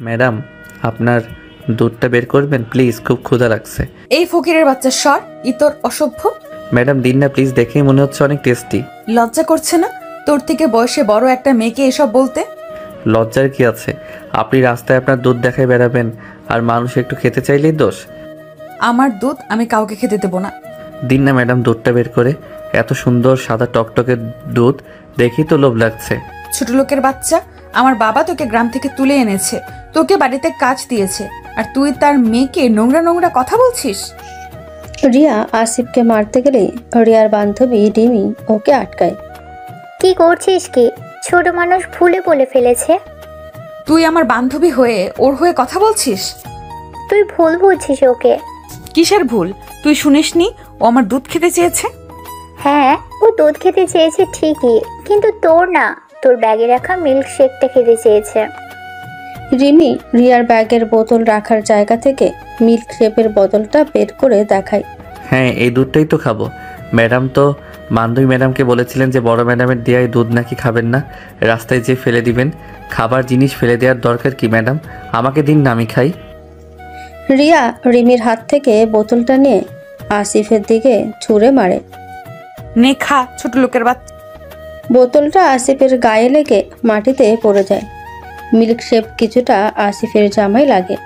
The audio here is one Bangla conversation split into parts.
ম্যাডাম, আপনার দুধটা বের করবেন প্লিজ, খুব ক্ষুধা লাগছে। এই ফকিরের বাচ্চা সর, ইতর অসভ্য। ম্যাডাম দিন না প্লিজ, দেখেই মনে হচ্ছে অনেক টেস্টি। লজ্জা করছে না তোর থেকে বয়সে বড় একটা মেয়েকে এসব বলতে? লজ্জার কি আছে? আপনি রাস্তায় আপনার দুধ দেখায় বেড়াবেন আর মানুষ একটু খেতে চাইলেই দোষ। আমার দুধ আমি কাউকে খেতে দেবো না। দিন না ম্যাডাম দুধটা বের করে, এত সুন্দর সাদা টকটকের দুধ দেখেই তো লোভ লাগছে। ছোট লোকের বাচ্চা, আমার বাবা তোকে গ্রাম থেকে তুলে এনেছে, তোকে বাড়িতে কাজ দিয়েছে, আর তুই তার মেয়েকে নোংরা নোংরা কথা বলছিস। রিয়া আসিফকে মারতে গেলেই রিয়ার বান্ধবী রিমি ওকে আটকায়। কি করছিস কি? ছোট মানুষ ভুলে বলে ফেলেছে। তুই আমার বান্ধবী হয়ে ওর হয়ে কথা বলছিস? তুই ভুল বুঝছিস ওকে। কিসের ভুল? তুই শুনিসনি ও আমার দুধ খেতে চেয়েছে? হ্যাঁ, ও দুধ খেতে চেয়েছে ঠিকই, কিন্তু তোর না, তোর ব্যাগে রাখা মিল্ক শেকটা খেতে চেয়েছে। রিমি রিয়ার ব্যাগের বোতল রাখার জায়গা থেকে মিল্ক শেপের বোতলটা বের করে দেখায়। হ্যাঁ, এই দুধটাই তো খাবো। ম্যাডাম তো বান্ধবী ম্যাডামকে বলেছিলেন যে বড় ম্যাডামের দেয়া এই দুধ নাকি খাবেন না, রাস্তায় যেয়ে ফেলে দিবেন। খাবার জিনিস ফেলে দেওয়ার দরকার কি ম্যাডাম? আমাকে দিন না, আমি খাই। রিয়া রিমির হাত থেকে বোতলটা নিয়ে আসিফের দিকে ছুঁড়ে মারে। নে খা, ছোট লোকের বাচ্চা। বোতলটা আসিফের গায়ে লেগে মাটিতে পড়ে যায়। মিল্ক শেপ কিছুটা আসিফের জামায় লাগে,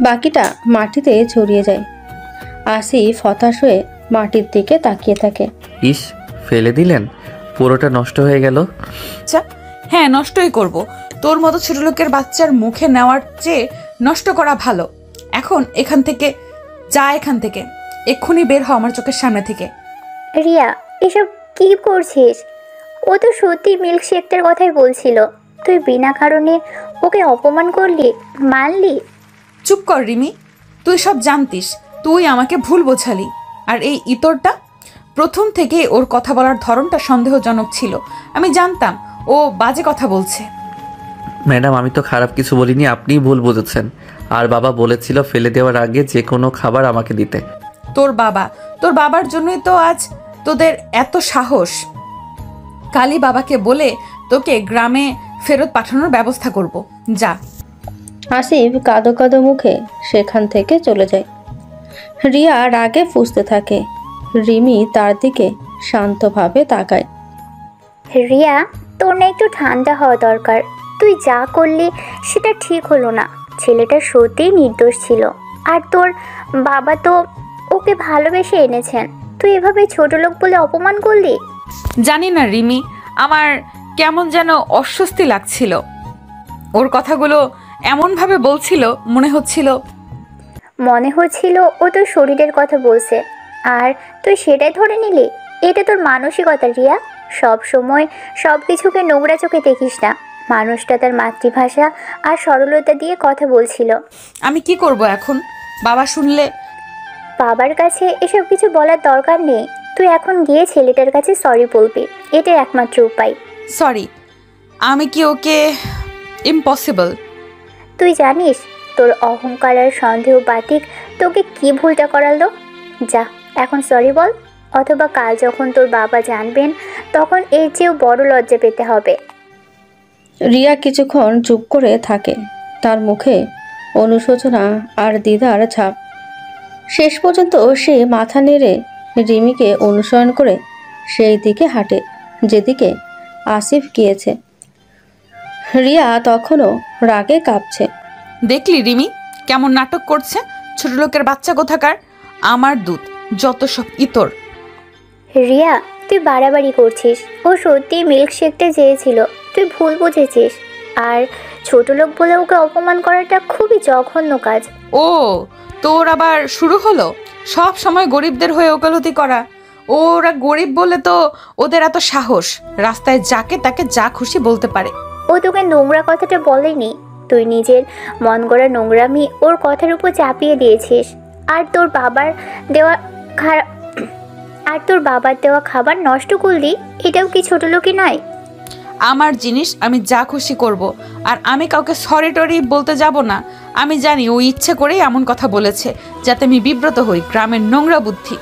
বাকিটা মাটিতে ছড়িয়ে যায়। আসিফ হতাশ হয়ে মাটির দিকে তাকিয়ে থাকে। ইস, ফেলে দিলেন, পুরোটা নষ্ট হয়ে গেল। হ্যাঁ, নষ্টই করব। তোর মতো ছোট লোকের বাচ্চার মুখে নেওয়ার চেয়ে নষ্ট করা ভালো। এখন এখান থেকে যা, এখান থেকে এক্ষুনি বের হ আমার চোখের সামনে থেকে। রিয়া, এসব কি করছিস? ও তো সত্যি মিল্ক শেকটার কথাই বলছিল। তুই বিনা কারণে ওকে অপমান করলি, মারলি। চুপ কর রিমি, তুই সব জানতিস, তুই আমাকে ভুল বোঝালি। আর এই ইতরটা প্রথম থেকে ওর কথা বলার ধরনটা সন্দেহজনক ছিল। আমি জানতাম ও বাজে কথা বলছে। ম্যাডাম আমি তো খারাপ কিছু বলিনি, আপনিই ভুল বুঝেছেন। আর বাবা বলেছিল ফেলে দেওয়ার আগে যে কোনো খাবার আমাকে দিতে। তোর বাবার জন্যই তো আজ তোদের এত সাহস। কালই বাবাকে বলে তোকে গ্রামে ফেরত পাঠানোর ব্যবস্থা করব। যা। আসিফ কাঁদো কাঁদো মুখে সেখান থেকে চলে যায়। রিয়া রাগে ফুঁসতে থাকে। রিমি তার দিকে শান্তভাবে তাকায়। রিয়া, তোর না একটু ঠান্ডা হওয়া দরকার। তুই যা করলি সেটা ঠিক হলো না। ছেলেটা সত্যিই নির্দোষ ছিল, আর তোর বাবা তো ওকে ভালোবেসে এনেছেন। তুই এভাবে ছোট লোক বলে অপমান করলি। জানি না রিমি, আমার কেমন যেন অস্বস্তি লাগছিল। ওর কথাগুলো এমনভাবে বলছিল, মনে হচ্ছিল ও তোর শরীরের কথা বলছে, আর তুই সেটাই ধরে নিলি। এটা তোর মানসিকতা রিয়া। সব সময় সব কিছুকে নোংরা চোখে দেখিস না। মানুষটা তার মাতৃভাষা আর সরলতা দিয়ে কথা বলছিল। আমি কি করব এখন? বাবা শুনলে? বাবার কাছে এসব কিছু বলার দরকার নেই। তুই এখন গিয়ে ছেলেটার কাছে সরি বলবি, এটাই একমাত্র উপায়। সরি? আমি কি ওকে? ইম্পসিবল। তুই জানিস তোর অহংকার আর সন্দেহ বাতিক তোকে কি ভুলটা করালো? যা এখন সরি বল, অথবা কাল যখন তোর বাবা জানবেন তখন এর চেয়েও বড় লজ্জা পেতে হবে। রিয়া কিছুক্ষণ চুপ করে থাকে, তার মুখে অনুশোচনা আর দ্বিধার ছাপ। শেষ পর্যন্ত সে মাথা নেড়ে রিমিকে অনুসরণ করে সেই দিকে হাঁটে যেদিকে আসিফ গিয়েছে। রিয়া তখনও রাগে কাঁপছে। দেখলি রিমি কেমন নাটক করছে? ছোট লোকের বাচ্চা কোথাকার। আমার দুধ যত সব ইতর। রিয়া, তুই বাড়াবাড়ি করছিস। ও সত্যি মিল্ক শেকটা চেয়েছিল, তুই ভুল বুঝেছিস। আর ছোট লোক বলে ওকে অপমান করাটা খুবই জঘন্য কাজ। ও, তোর আবার শুরু হলো সব সময় গরিবদের হয়ে ওকালতি করা। ওরা গরিব বলে তো ওদের এত সাহস, রাস্তায় যাকে তাকে যা খুশি বলতে পারে। ও তোকে নোংরা কথাটা বলেনি, তুই নিজের মন গড়া নোংরামি ওর কথার উপর চাপিয়ে দিয়েছিস। আর তোর বাবার দেওয়া খাবার নষ্ট করলি, এটাও কি ছোট লোকই নয়? আমার জিনিস আমি যা খুশি করব, আর আমি কাউকে সরি টরি বলতে যাব না। আমি জানি ও ইচ্ছে করেই এমন কথা বলেছে যাতে আমি বিব্রত হই। গ্রামের নোংরা বুদ্ধি।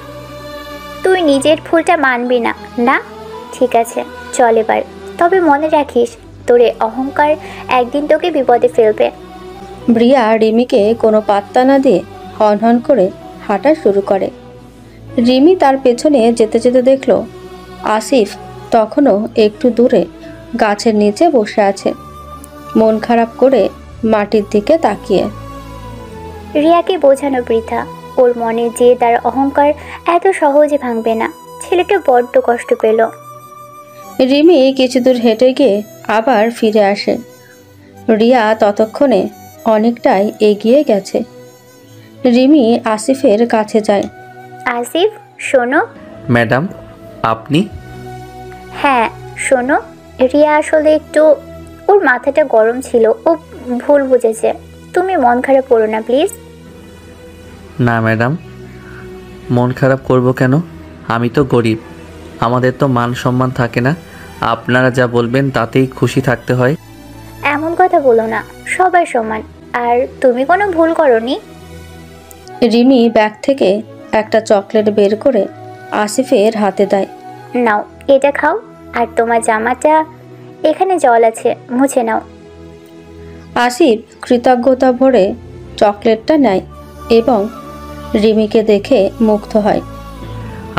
তুই নিজের ভুলটা মানবি না, না? ঠিক আছে, চল এবার। তবে মনে রাখিস, তোর এই অহংকার একদিন তোকে বিপদে ফেলবে। রিয়া রিমিকে কোনো পাত্তা না দিয়ে হন করে হাঁটা শুরু করে। রিমি তার পেছনে যেতে যেতে দেখল আসিফ তখনও একটু দূরে গাছের নিচে বসে আছে, মন খারাপ করে মাটির দিকে তাকিয়ে। রিয়াকে বোঝানো বৃথা, ওর মনে যে তার অহংকার এত সহজে ভাঙবে না। ছেলেটা বড্ড কষ্ট পেল। রিমি কিছু দূর হেঁটে গিয়ে আবার ফিরে আসে। রিয়া ততক্ষণে অনেকটাই এগিয়ে গেছে। রিমি আসিফের কাছে যায়। আসিফ, শোনো। ম্যাডাম, আপনি? হ্যাঁ শোনো, রিয়া আসলে একটু, ওর মাথাটা গরম ছিল, ও ভুল বুঝেছে। তুমি মন খারাপ করো না প্লিজ। না ম্যাডাম, মন খারাপ করব কেন? আমি তো গরিব, আমাদের তো মান সম্মান থাকে না। আপনারা যা বলবেন তাতেই খুশি থাকতে হয়। এমন কথা বলো না, সবাই সমান। আর তুমি কোনো ভুল করোনি। রিমি ব্যাগ থেকে একটা চকলেট বের করে আসিফের হাতে দেয়। নাও, এটা খাও। আর তোমার জামাটা, এখানে জল আছে, মুছে নাও। আসিফ কৃতজ্ঞতা ভরে চকলেটটা নেয় এবং রিমিকে দেখে মুগ্ধ হয়।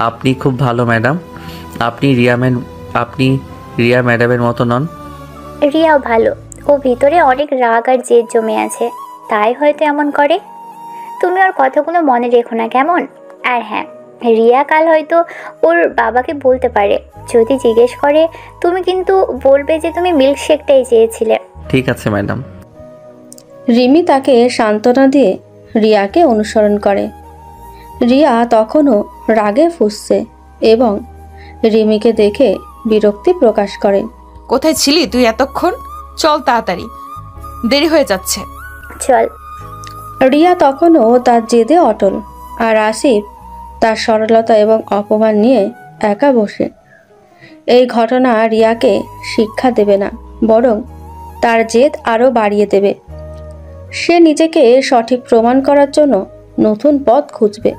আপনি খুব ভালো ম্যাডাম। আপনি রিয়া ম্যাডামের মতো নন। রিয়াও ভালো, ও ভিতরে অনেক রাগ আর জেদ জমে আছে, তাই হয়তো এমন করে। তুমি ওর কথাগুলো মনে রেখো না, কেমন? আর হ্যাঁ, রিয়া কাল হয়তো ওর বাবাকে বলতে পারে। যদি জিজ্ঞেস করে, তুমি কিন্তু বলবে যে তুমি মিল্কশেকটাই চেয়েছিলে। ঠিক আছে ম্যাডাম। রিমি তাকে সান্ত্বনা দিয়ে রিয়াকে অনুসরণ করে। রিয়া তখনও রাগে ফুঁসছে এবং রিমিকে দেখে বিরক্তি প্রকাশ করে। কোথায় ছিলি তুই এতক্ষণ? চল তাড়াতাড়ি, দেরি হয়ে যাচ্ছে। চল। রিয়া তখনও তার জেদে অটল, আর আসিফ তার সরলতা এবং অপমান নিয়ে একা বসে। এই ঘটনা রিয়াকে শিক্ষা দেবে না, বরং তার জেদ আরও বাড়িয়ে দেবে। সে নিজেকে সঠিক প্রমাণ করার জন্য নতুন পথ খুঁজবে।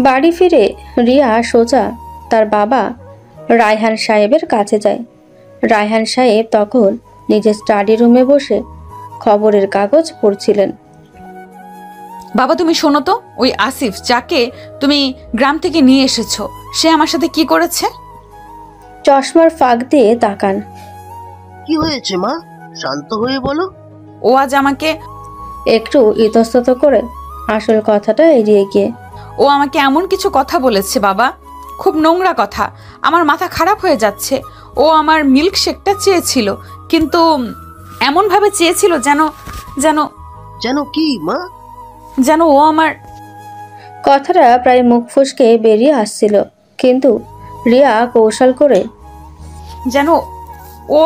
বাড়ি ফিরে রিয়া সোজা তার বাবা রায়হান সাহেবের কাছে যায়। রায়হান সাহেব তখন নিজের স্টাডি রুমে বসে খবরের কাগজ পড়ছিলেন। বাবা তুমি শোনো তো, ওই আসিফ যাকে তুমি গ্রাম থেকে নিয়ে এসেছো, সে আমার সাথে কি করেছে? চশমার ফাঁক দিয়ে তাকান। কি হয়েছে মা? শান্ত হয়ে বলো। ও আজ আমাকে একটু ইতস্তত করে আসল কথাটা এড়িয়ে গিয়ে ও আমাকে এমন কিছু কথা বলেছে বাবা, খুব নোংরা কথা। আমার মাথা খারাপ হয়ে যাচ্ছে। ও আমার মিল্কশেকটা চেয়েছিল, কিন্তু এমনভাবে চেয়েছিল যেন যেন যেন কি মা? যেন ও আমার কথাটা প্রায় মুখ ফসকে বেরিয়ে আসছিল, কিন্তু রিয়া কৌশল করে যেন ও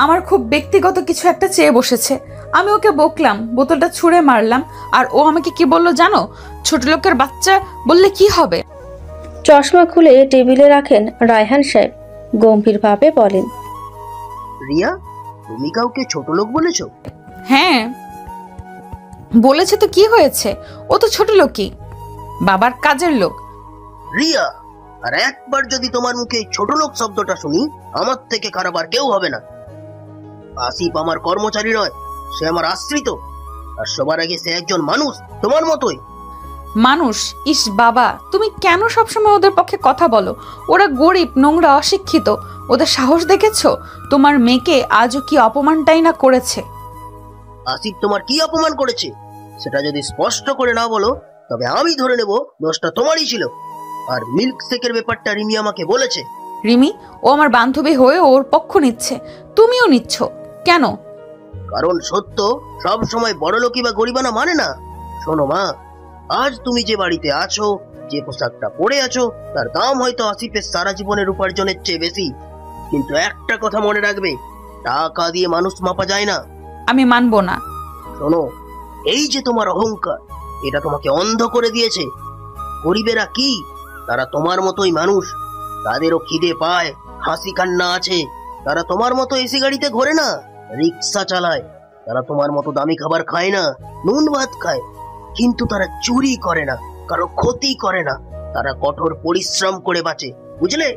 আমার খুব ব্যক্তিগত কিছু একটা চেয়ে বসেছে। আমি ওকে বকলাম, বোতলটা ছুঁড়ে মারলাম, আর ও আমাকে কি বললো জানো? ছোট লোকের বাচ্চা বললে কি হবে? চশমা খুলে টেবিলে রাখেন রায়হান সাহেব, গম্ভীরভাবে বলেন। রিয়া, তুমি কাউকে ছোট লোক বলেছো? হ্যাঁ বলেছে তো, কি হয়েছে? ও তো ছোট লোকই, বাবার কাজের লোক। রিয়া, আর একবার যদি তোমার মুখে ছোট লোক শব্দটা শুনি, আমার থেকে খারাপ আর কেউ হবে না। আসিফ আমার কর্মচারী নয়, সে আমার আশ্রিত। আর সবার আগে সে একজন মানুষ, তোমার মতোই। মানুষ? ইস বাবা, তুমি কেন সবসময় ওদের পক্ষে কথা বলো? ওরা গরিব, নোংরা, অশিক্ষিত। ওদের সাহস দেখেছো? তোমার মেয়েকে আজও কি অপমানটাই না করেছে। আসিফ তোমার কি অপমান করেছে সেটা যদি স্পষ্ট করে না বলো, তবে আমি ধরে নেব দোষটা তোমারই ছিল। আর মিল্ক শেকের ব্যাপারটা রিমি আমাকে বলেছে। রিমি, ও আমার বান্ধবী হয়ে ওর পক্ষ নিচ্ছে, তুমিও নিচ্ছ কেন? কারণ সত্য সব সময় বড়লোকই বা গরিবানা মানে না। শোনো মা, আজ তুমি যে বাড়িতে আছো, যে পোশাকটা পরে আছো, তার দাম হয়তো আসিফের সারা জীবনের উপার্জনের চেয়ে বেশি। কিন্তু একটা কথা মনে রাখবে, টাকা দিয়ে মানুষ মাপা যায় না। আমি মানবো না। শোনো, এই যে তোমার অহংকার, এটা তোমাকে অন্ধ করে দিয়েছে। গরিবেরা কি? তারা তোমার মতোই মানুষ। তাদেরও খিদে পায়, হাসি কান্না আছে। তারা তোমার মতো এসি গাড়িতে ঘোরে না, রিক্সা চালায়। তারা তোমার মতো দামি খাবার খায় না, নুন ভাত খায়। কিন্তু তারা চুরি করে না, কারো ক্ষতি করে না। তারা কঠোর পরিশ্রম করে বাঁচে, বুঝলে?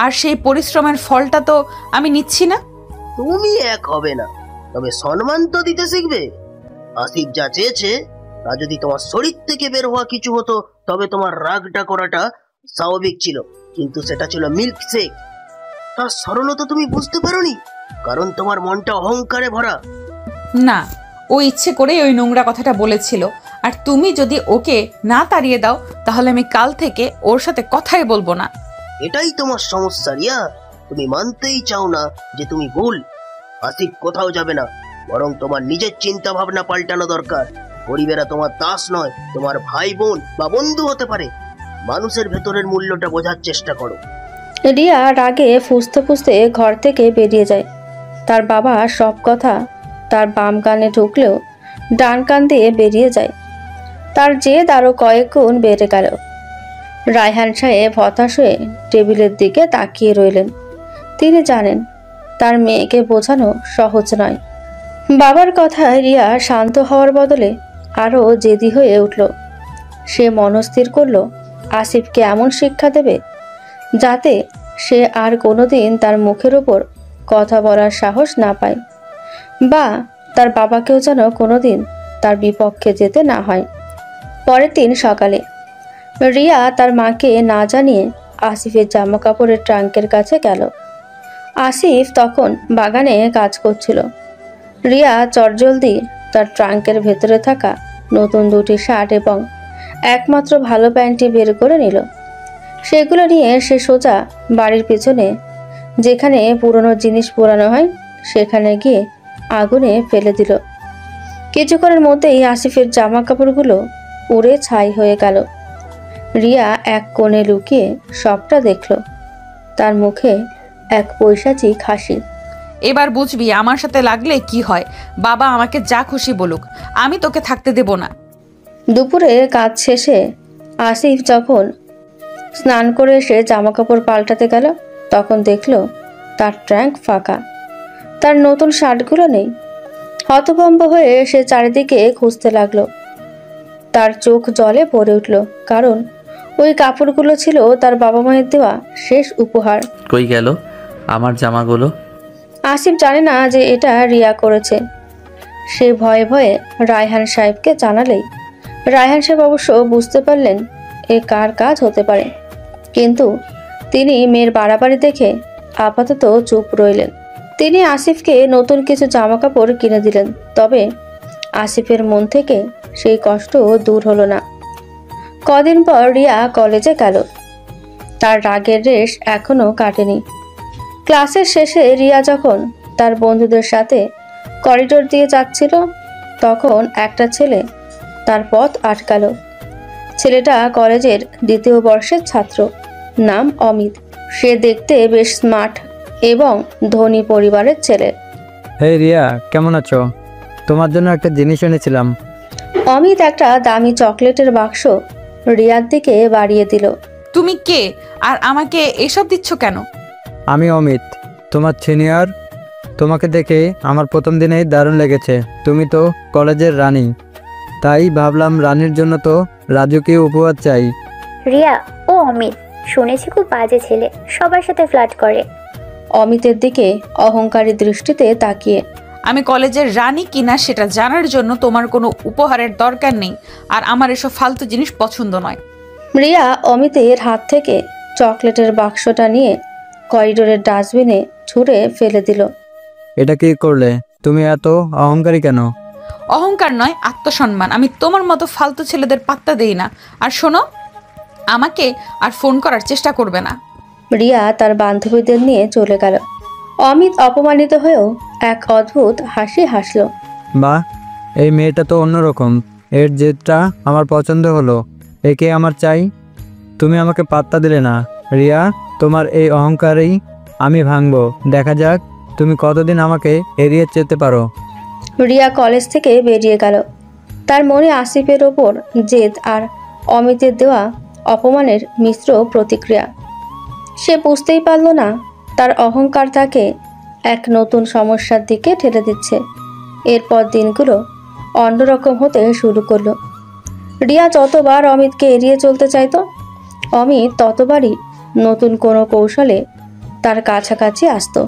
আর সেই পরিশ্রমের ফলটা তো আমি নিচ্ছি না। তুমি এক হবে না, তবে সম্মান তো দিতে শিখবে। আসিফ যা চেয়েছে তা যদি তোমার শরীর থেকে বের হওয়া কিছু হতো তবে তোমার রাগটা করাটা স্বাভাবিক ছিল, কিন্তু সেটা ছিল মিল্ক শেক। তার সরলতা তুমি বুঝতে পারোনি, কারণ তোমার মনটা অহংকারে ভরা। না, ও ইচ্ছে করেই ওই নোংরা কথাটা বলেছিল। আর তুমি যদি ওকে না তাড়িয়ে দাও তাহলে আমি কাল থেকে ওর সাথে কথাই বলবো না। এটাই তোমার সমস্যা রিয়া, তুমি মানতেই চাও না যে তুমি ভুল। আসিফ কোথাও যাবে না, বরং তোমার নিজের চিন্তা ভাবনা পাল্টানো দরকার। গরিবেরা তোমার দাস নয়, তোমার ভাই বোন বা বন্ধু হতে পারে। মানুষের ভেতরের মূল্যটা বোঝার চেষ্টা করো। রিয়া রাগে ফুঁসতে ফুঁসতে ঘর থেকে বেরিয়ে যায়। তার বাবা সব কথা তার বাম কানে ঢুকলেও ডান কান দিয়ে বেরিয়ে যায়। তার জেদ আরও কয়েক গুণ বেড়ে গেল। রায়হান সাহেব হতাশ হয়ে টেবিলের দিকে তাকিয়ে রইলেন। তিনি জানেন তার মেয়েকে বোঝানো সহজ নয়। বাবার কথায় রিয়া শান্ত হওয়ার বদলে আরও জেদি হয়ে উঠল। সে মনস্থির করল আসিফকে এমন শিক্ষা দেবে যাতে সে আর কোনোদিন তার মুখের ওপর কথা বলার সাহস না পায়, বা তার বাবাকেও যেন কোনোদিন তার বিপক্ষে যেতে না হয়। পরের দিন সকালে রিয়া তার মাকে না জানিয়ে আসিফের জামা কাপড়ের ট্রাঙ্কের কাছে গেল। আসিফ তখন বাগানে কাজ করছিল। রিয়া চটজলদি তার ট্রাঙ্কের ভেতরে থাকা নতুন দুটি শার্ট এবং একমাত্র ভালো প্যান্টটি বের করে নিল। সেগুলো নিয়ে সে সোজা বাড়ির পেছনে যেখানে পুরনো জিনিস পোড়ানো হয় সেখানে গিয়ে আগুনে ফেলে দিল। কিছুক্ষণের মধ্যেই আসিফের জামা কাপড়গুলো পুড়ে ছাই হয়ে গেল। রিয়া এক কোণে লুকিয়ে সবটা দেখল। তার মুখে এক পৈশাচিক হাসি। এবার বুঝবি আমার সাথে লাগলে কি হয়। বাবা আমাকে যা খুশি বলুক, আমি তোকে থাকতে দেব না। দুপুরে কাজ শেষে আসিফ যখন স্নান করে এসে জামা কাপড় পাল্টাতে গেল তখন দেখল তার ট্রাঙ্ক ফাঁকা। তার নতুন শার্টগুলো নেই। হতভম্ব হয়ে সে চারিদিকে খুঁজতে লাগলো। তার চোখ জলে ভরে উঠল, কারণ ওই কাপড়গুলো ছিল তার বাবা মায়ের দেওয়া শেষ উপহার। কই গেল আমার জামাগুলো? আসিফ জানে না যে এটা রিয়া করেছে। সে ভয়ে ভয়ে রায়হান সাহেবকে জানালেই রায়হান সাহেব অবশ্য বুঝতে পারলেন এ কার কাজ হতে পারে, কিন্তু তিনি মেয়ের বাড়াবাড়ি দেখে আপাতত চুপ রইলেন। তিনি আসিফকে নতুন কিছু জামা কাপড় কিনে দিলেন, তবে আসিফের মন থেকে সেই কষ্ট দূর হলো না। কদিন পর রিয়া কলেজে গেল। তার রাগের রেশ এখনো কাটেনি। ক্লাসের শেষে রিয়া যখন তার বন্ধুদের সাথে করিডোর দিয়ে যাচ্ছিল তখন একটা ছেলে তার পথ আটকালো। ছেলেটা কলেজের দ্বিতীয় বর্ষের ছাত্র, নাম অমিত। সে দেখতে বেশ স্মার্ট এবং ধনী পরিবারের ছেলে। হে রিয়া, কেমন আছো? তোমার জন্য একটা জিনিস এনেছিলাম। অমিত একটা দামি চকলেটের বাক্স রিয়ার দিকে বাড়িয়ে দিল। তুমি কে আর আমাকে এসব দিচ্ছ কেন? আমি অমিত, তোমার সিনিয়র। তোমাকে দেখে আমার প্রথম দিনেই দারুণ লেগেছে। তুমি তো কলেজের রানী, তাই ভাবলাম রানীর জন্য তো রাজুকেও উপহার চাই। রিয়া, ও অমিত, শুনেছি খুব বাজে ছেলে, সবার সাথে ফ্লার্ট করে। অমিতের দিকে অহংকারী দৃষ্টিতে তাকিয়ে, আমি কলেজের রানী কিনা সেটা জানার জন্য তোমার কোনো উপহারের দরকার নেই, আর আমার এসব ফালতু জিনিস পছন্দ নয়। রিয়া অমিতের হাত থেকে চকলেটের বাক্সটা নিয়ে করিডোরের ডাস্টবিনে ছুঁড়ে ফেলে দিল। এটা কি করলে? তুমি এত অহংকারী কেন? অহংকার নয়, আত্মসম্মান। আমি তোমার মতো ফালতু ছেলেদের পাত্তা দেই না। আর শোনো, আমাকে আর ফোন করার চেষ্টা করবে না। রিয়া তার বান্ধবীদের নিয়ে চলে গেল। অমিত অপমানিত হয়েও এক অদ্ভুত হাসি হাসল। বাহ, এই মেয়েটা তো অন্যরকম। এর জেদটা আমার পছন্দ হলো। একে আমার চাই। তুমি আমাকে পাত্তা দিলে না রিয়া। তোমার এই অহংকারেই আমি ভাঙবো। দেখা যাক তুমি কতদিন আমাকে এড়িয়ে যেতে পারো। রিয়া কলেজ থেকে বেরিয়ে গেল। তার মনে আসিফের ওপর জেদ আর অমিতের দেওয়া অপমানের মিশ্র প্রতিক্রিয়া। সে বুঝতেই পারল না তার অহংকার তাকে এক নতুন সমস্যার দিকে ঠেলে দিচ্ছে। এরপর দিনগুলো অন্যরকম হতে শুরু করলো। রিয়া যতবার অমিতকে এড়িয়ে চলতে চাইতো অমিত ততবারই নতুন কোনো কৌশলে তার কাছাকাছি আসতো।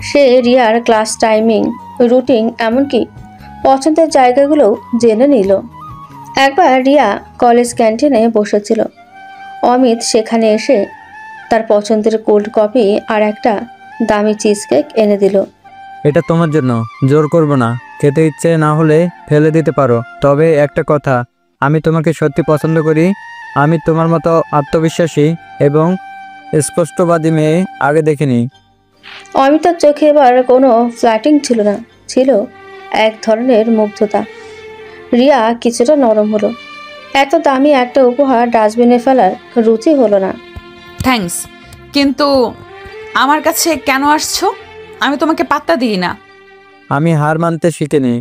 সে রিয়ার ক্লাস টাইমিং, রুটিন, এমনকি পছন্দের জায়গাগুলো জেনে নিল। একবার রিয়া কলেজ ক্যান্টিনে বসেছিল। অমিত সেখানে এসে তার পছন্দের কোল্ড কফি আর একটা দামি চিজ কেক এনে দিল। এটা তোমার জন্য, জোর করব না। খেতে ইচ্ছে না হলে ফেলে দিতে পারো। তবে একটা কথা, আমি তোমাকে সত্যি পছন্দ করি। আমি তোমার মতো আত্মবিশ্বাসী এবং স্পষ্টবাদী মেয়ে আগে দেখিনি। অমিতার চোখে এবার কোনো ফ্ল্যাটিং ছিল না, ছিল এক ধরনের মুগ্ধতা। রিয়া কিছুটা নরম হলো। এত দামি একটা উপহার ডাস্টবিনে ফেলার রুচি হলো না। থ্যাঙ্কস, কিন্তু আমার কাছে কেন আসছো? আমি তোমাকে পাত্তা দিই না। আমি হার মানতে শিখিনি।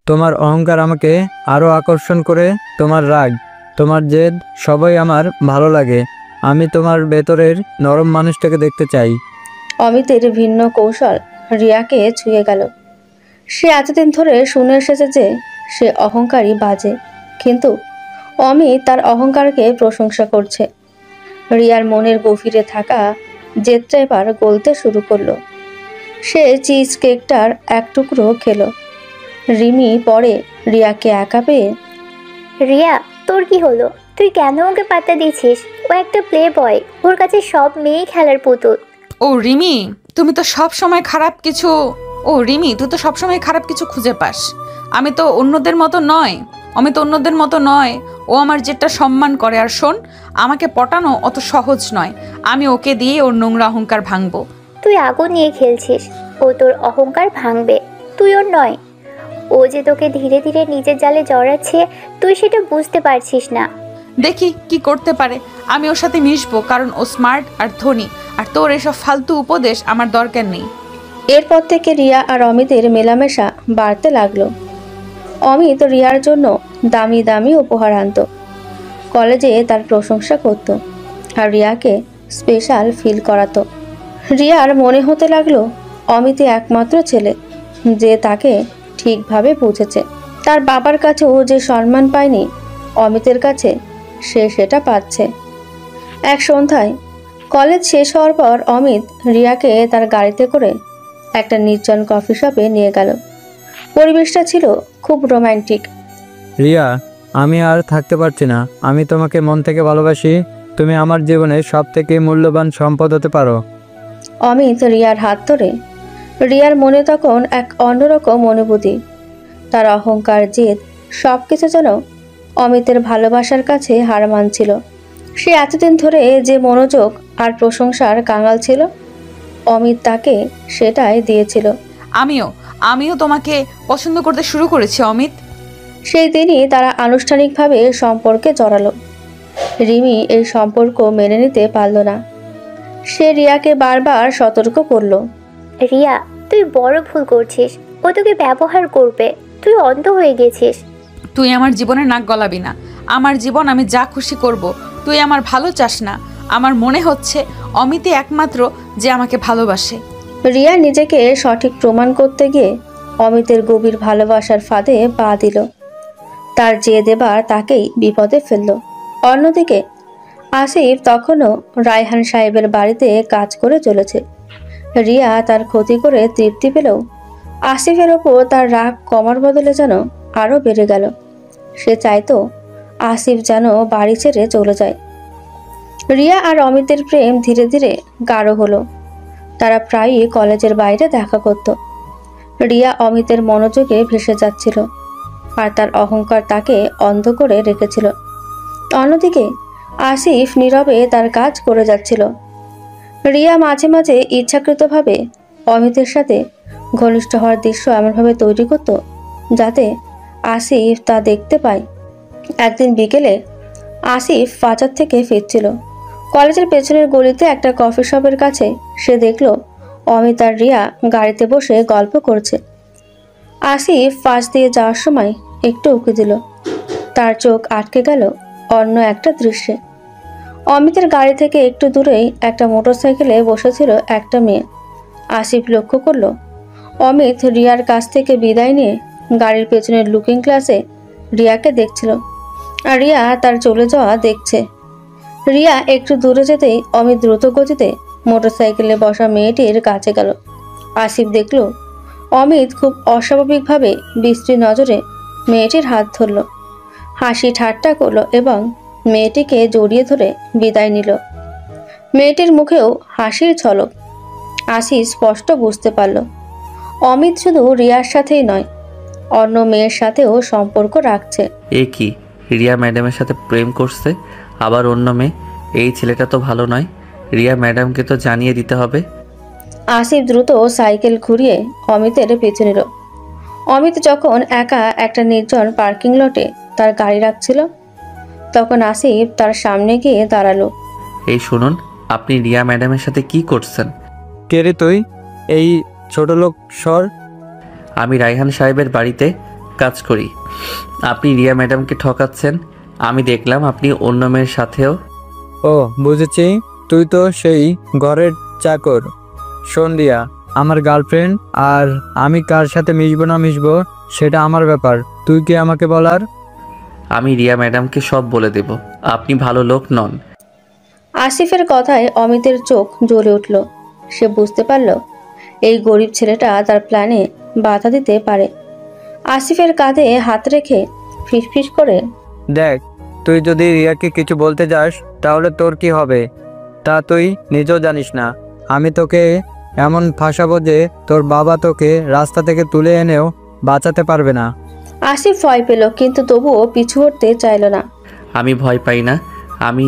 তোমার অহংকার আমাকে আরও আকর্ষণ করে, তোমার রাগ, তোমার জেদ, সবাই আমার ভালো লাগে। আমি তোমার ভেতরের নরম মানুষটাকে দেখতে চাই। অমিতের ভিন্ন কৌশল রিয়াকে ছুঁয়ে গেল। সে এতদিন ধরে শুনে এসেছে যে সে অহংকারী, বাজে, কিন্তু অমিত তার অহংকারকে প্রশংসা করছে। রিয়ার মনের গভীরে থাকা জেদটা এবার গলতে শুরু করলো। সে চিজ কেকটার এক টুকরো খেলো। রিমি পরে রিয়াকে একা পেয়ে, রিয়া, তোর কি হলো? তুই কেন ওকে পাত্তা দিছিস? ও একটা প্লে বয়, ওর কাছে সব মেয়েই খেলার পুতুল। ও রিমি, তুমি তো সব সময় খারাপ কিছু ও রিমি, তুই তো সবসময় খারাপ কিছু খুঁজে পাস। আমি তো অন্যদের মতো নয়, ও আমার যেটা সম্মান করে। আর শোন, আমাকে পটানো অত সহজ নয়। আমি ওকে দিয়ে ওর নোংরা অহংকার ভাঙবো। তুই আগুন নিয়ে খেলছিস, ও তোর অহংকার ভাঙবে, তুই ওর নয়। ও যে তোকে ধীরে ধীরে নিজের জালে জড়াচ্ছে, তুই সেটা বুঝতে পারছিস না। দেখি কি করতে পারে। আমি ওর সাথে মিশবো, কারণ ও স্মার্ট আর ধনী। আর তোর এসব ফালতু উপদেশ আমার দরকার নেই। এরপর থেকে রিয়া আর অমিতের মেলামেশা বাড়তে লাগলো। অমিত রিয়ার জন্য দামি দামি উপহার আনত, কলেজে তার প্রশংসা করত, আর রিয়াকে স্পেশাল ফিল করাতো। রিয়ার মনে হতে লাগলো অমিতই একমাত্র ছেলে যে তাকে ঠিকভাবে বুঝেছে। তার বাবার কাছেও যে সম্মান পায়নি, অমিতের কাছে সে সেটা পাচ্ছে। এক সন্ধ্যায় কলেজ শেষ হওয়ার পর অমিত রিয়াকে তার গাড়িতে করে একটা নির্জন কফি শপে নিয়ে গেল। পরিবেশটা ছিল খুব রোমান্টিক। রিয়া, আমি আর থাকতে পারছি না। আমি তোমাকে মন থেকে ভালোবাসি। তুমি আমার জীবনের সব থেকে মূল্যবান সম্পদ হতে পারো। অমিত রিয়ার হাত ধরে। রিয়ার মনে তখন এক অন্যরকম অনুভূতি। তার অহংকার, জেদ, সব কিছু যেন অমিতের ভালোবাসার কাছে হার মানছিল। সে এতদিন ধরে যে মনোযোগ আর প্রশংসার কাঙাল ছিল, অমিত তাকে সেটাই দিয়েছিল। আমিও তোমাকে পছন্দ করতে শুরু করেছি অমিত। সেই দিনই তারা আনুষ্ঠানিকভাবে সম্পর্কে জড়ালো। রিমি এই সম্পর্ক মেনে নিতে পারল না। সে রিয়াকে বারবার সতর্ক করলো। রিয়া, তুই বড় ভুল করছিস। ও তোকে ব্যবহার করবে, তুই অন্ধ হয়ে গেছিস। তুই আমার জীবনে নাক গলাবি না। আমার জীবন আমি যা খুশি করব। তুই আমার ভালো চাস না। আমার মনে হচ্ছে অমিতই একমাত্র যে আমাকে ভালোবাসে। রিয়া নিজেকে সঠিক প্রমাণ করতে গিয়ে অমিতের গভীর ভালোবাসার ফাঁদে পা দিল। তার যে দেবার তাকেই বিপদে ফেলল। অন্যদিকে আসিফ তখনও রায়হান সাহেবের বাড়িতে কাজ করে চলেছে। রিয়া তার ক্ষতি করে তৃপ্তি পেলেও আসিফের ওপর তার রাগ কমার বদলে যেন আরও বেড়ে গেল। সে চাইতো আসিফ যেন বাড়ি ছেড়ে চলে যায়। রিয়া আর অমিতের প্রেম ধীরে ধীরে গাঢ় হলো। তারা প্রায়ই কলেজের বাইরে দেখা করত। রিয়া অমিতের মনোযোগে ভেসে যাচ্ছিল, আর তার অহংকার তাকে অন্ধ করে রেখেছিল। অন্যদিকে আসিফ নীরবে তার কাজ করে যাচ্ছিল। রিয়া মাঝে মাঝে ইচ্ছাকৃতভাবে অমিতের সাথে ঘনিষ্ঠ হওয়ার দৃশ্য এমনভাবে তৈরি করত যাতে আসিফ তা দেখতে পায়। একদিন বিকেলে আসিফ বাজার থেকে ফিরছিল। কলেজের পেছনের গলিতে একটা কফি শপের কাছে সে দেখল অমিত আর রিয়া গাড়িতে বসে গল্প করছে। আসিফ পাশ দিয়ে যাওয়ার সময় একটু উঁকি দিল। তার চোখ আটকে গেল অন্য একটা দৃশ্যে। অমিতের গাড়ি থেকে একটু দূরেই একটা মোটরসাইকেলে বসেছিল একটা মেয়ে। আসিফ লক্ষ্য করল অমিত রিয়ার কাছ থেকে বিদায় নিয়ে গাড়ির পেছনের লুকিং গ্লাসে রিয়াকে দেখছিল, আর রিয়া তার চলে যাওয়া দেখছে। রিয়া একটু দূরে যেতেই অমিত দ্রুত গতিতে মোটরসাইকেলে বসা মেয়েটির কাছে গেল। আসিফ দেখল অমিত খুব অস্বাভাবিকভাবে বিশ্রী নজরে মেয়েটির হাত ধরল, হাসি ঠাট্টা করলো এবং মেয়েটিকে জড়িয়ে ধরে বিদায় নিল। মেয়েটির মুখেও হাসির ঝলক আসিফ স্পষ্ট বুঝতে পারল অমিত শুধু রিয়ার সাথেই নয়, অন্য মেয়ের সাথেও সম্পর্ক রাখছে। এ কি, রিয়া ম্যাডামের সাথে প্রেম করছে, আবার অন্য মেয়ে? এই ছেলেটা তো ভালো নয়। রিয়া ম্যাডামকে তো জানিয়ে দিতে হবে। আসিফ দ্রুত সাইকেল ঘুরিয়ে অমিতের পিছু নিল। অমিত যখন একা একটা নির্জন পার্কিং লটে তার গাড়ি রাখছিল, তখন আসিফ তার সামনে গিয়ে দাঁড়ালো। এই শুনুন, আপনি রিয়া ম্যাডামের সাথে কি করছেন? কে রে তুই? এই ছোট লোক সর। আমি রায়হান সাহেবের বাড়িতে কাজ করি। আপনি রিয়া ম্যাডামকে ঠকাচ্ছেন। আমি দেখলাম আপনি অন্য মেয়ের সাথেও। ও বুঝেছি, তুই তো সেই ঘরের চাকর। শোন রিয়া, আমার গার্লফ্রেন্ড, আর আমি কার সাথে মিশবো না মিশবো সেটা আমার ব্যাপার, তুই কি আমাকে বলার? আমি রিয়া ম্যাডামকে সব বলে দেব। আপনি ভালো লোক নন। আসিফের কথায় অমিতের চোখ জ্বলে উঠল। সে বুঝতে পারল এই গরিব ছেলেটা তার প্ল্যানে বাধা দিতে পারে। আসিফের কাঁধে হাত রেখে ফিসফিস করে, দেখ, তুই যদি রিয়াকে কিছু বলতে যাস তাহলে তোর কি হবে তা তুই নিজেও জানিস না। আমি তোকে এমন ফাঁসাবো যে তোর বাবা তোকে রাস্তা থেকে তুলে এনেও বাঁচাতে পারবে না। আসিফ ভয় পেল কিন্তু তবুও পিছু হটতে চাইল না। আমি ভয় পাই না। আমি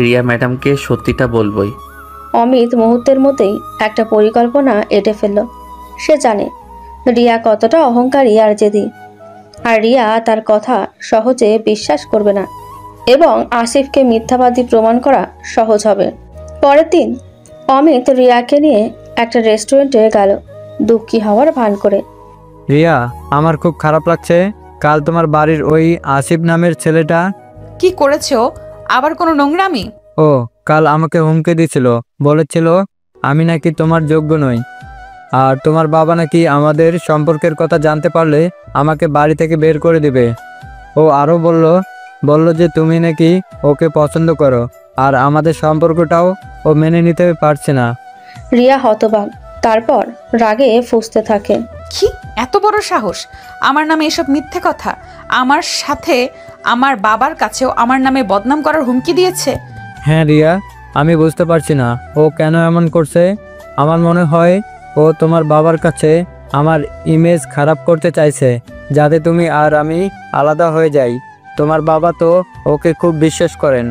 রিয়া ম্যাডামকে সত্যিটা বলবই। অমিত মুহূর্তের মধ্যেই একটা পরিকল্পনা এঁটে ফেলল। সে জানে রিয়া কতটা অহংকারী আর জেদি, আর রিয়া তার কথা সহজে বিশ্বাস করবে না এবং আসিফকে মিথ্যাবাদী প্রমাণ করা সহজ হবে। পরের দিন অমিত রিয়াকে নিয়ে একটা রেস্টুরেন্টে গেল, দুঃখী হওয়ার ভান করে। রিয়া, আমার খুব খারাপ লাগছে। কাল তোমার বাড়ির ওই আসিফ নামের ছেলেটা। কি করেছে ও? আবার কোনো নোংরামি? ও কাল আমাকে হুমকি দিছিল, বলেছিল আমি নাকি তোমার যোগ্য নই, আর তোমার বাবা নাকি আমাদের সম্পর্কের কথা জানতে পারলে আমাকে বাড়ি থেকে বের করে দিবে। ও আরও বলল যে তুমি নাকি ওকে পছন্দ করো, আর আমাদের সম্পর্কটাও ও মেনে নিতে পারছে না। রিয়া হতবাক, তারপর রাগে ফুঁসতে থাকে। কি এত বড় সাহস আমার নামে এসব মিথ্যে কথা? আমার সাথে আমার বাবার কাছেও আমার নামে বদনাম করার হুমকি দিয়েছে। হ্যাঁ রিয়া, আমি বুঝতে পারছি না ও কেন এমন করছে। আমার মনে হয় ও তোমার বাবার কাছে আমার ইমেজ খারাপ করতে চাইছে, যাতে তুমি আর আমি আলাদা হয়ে যাই। তোমার বাবা তো ওকে খুব বিশ্বাস করেন।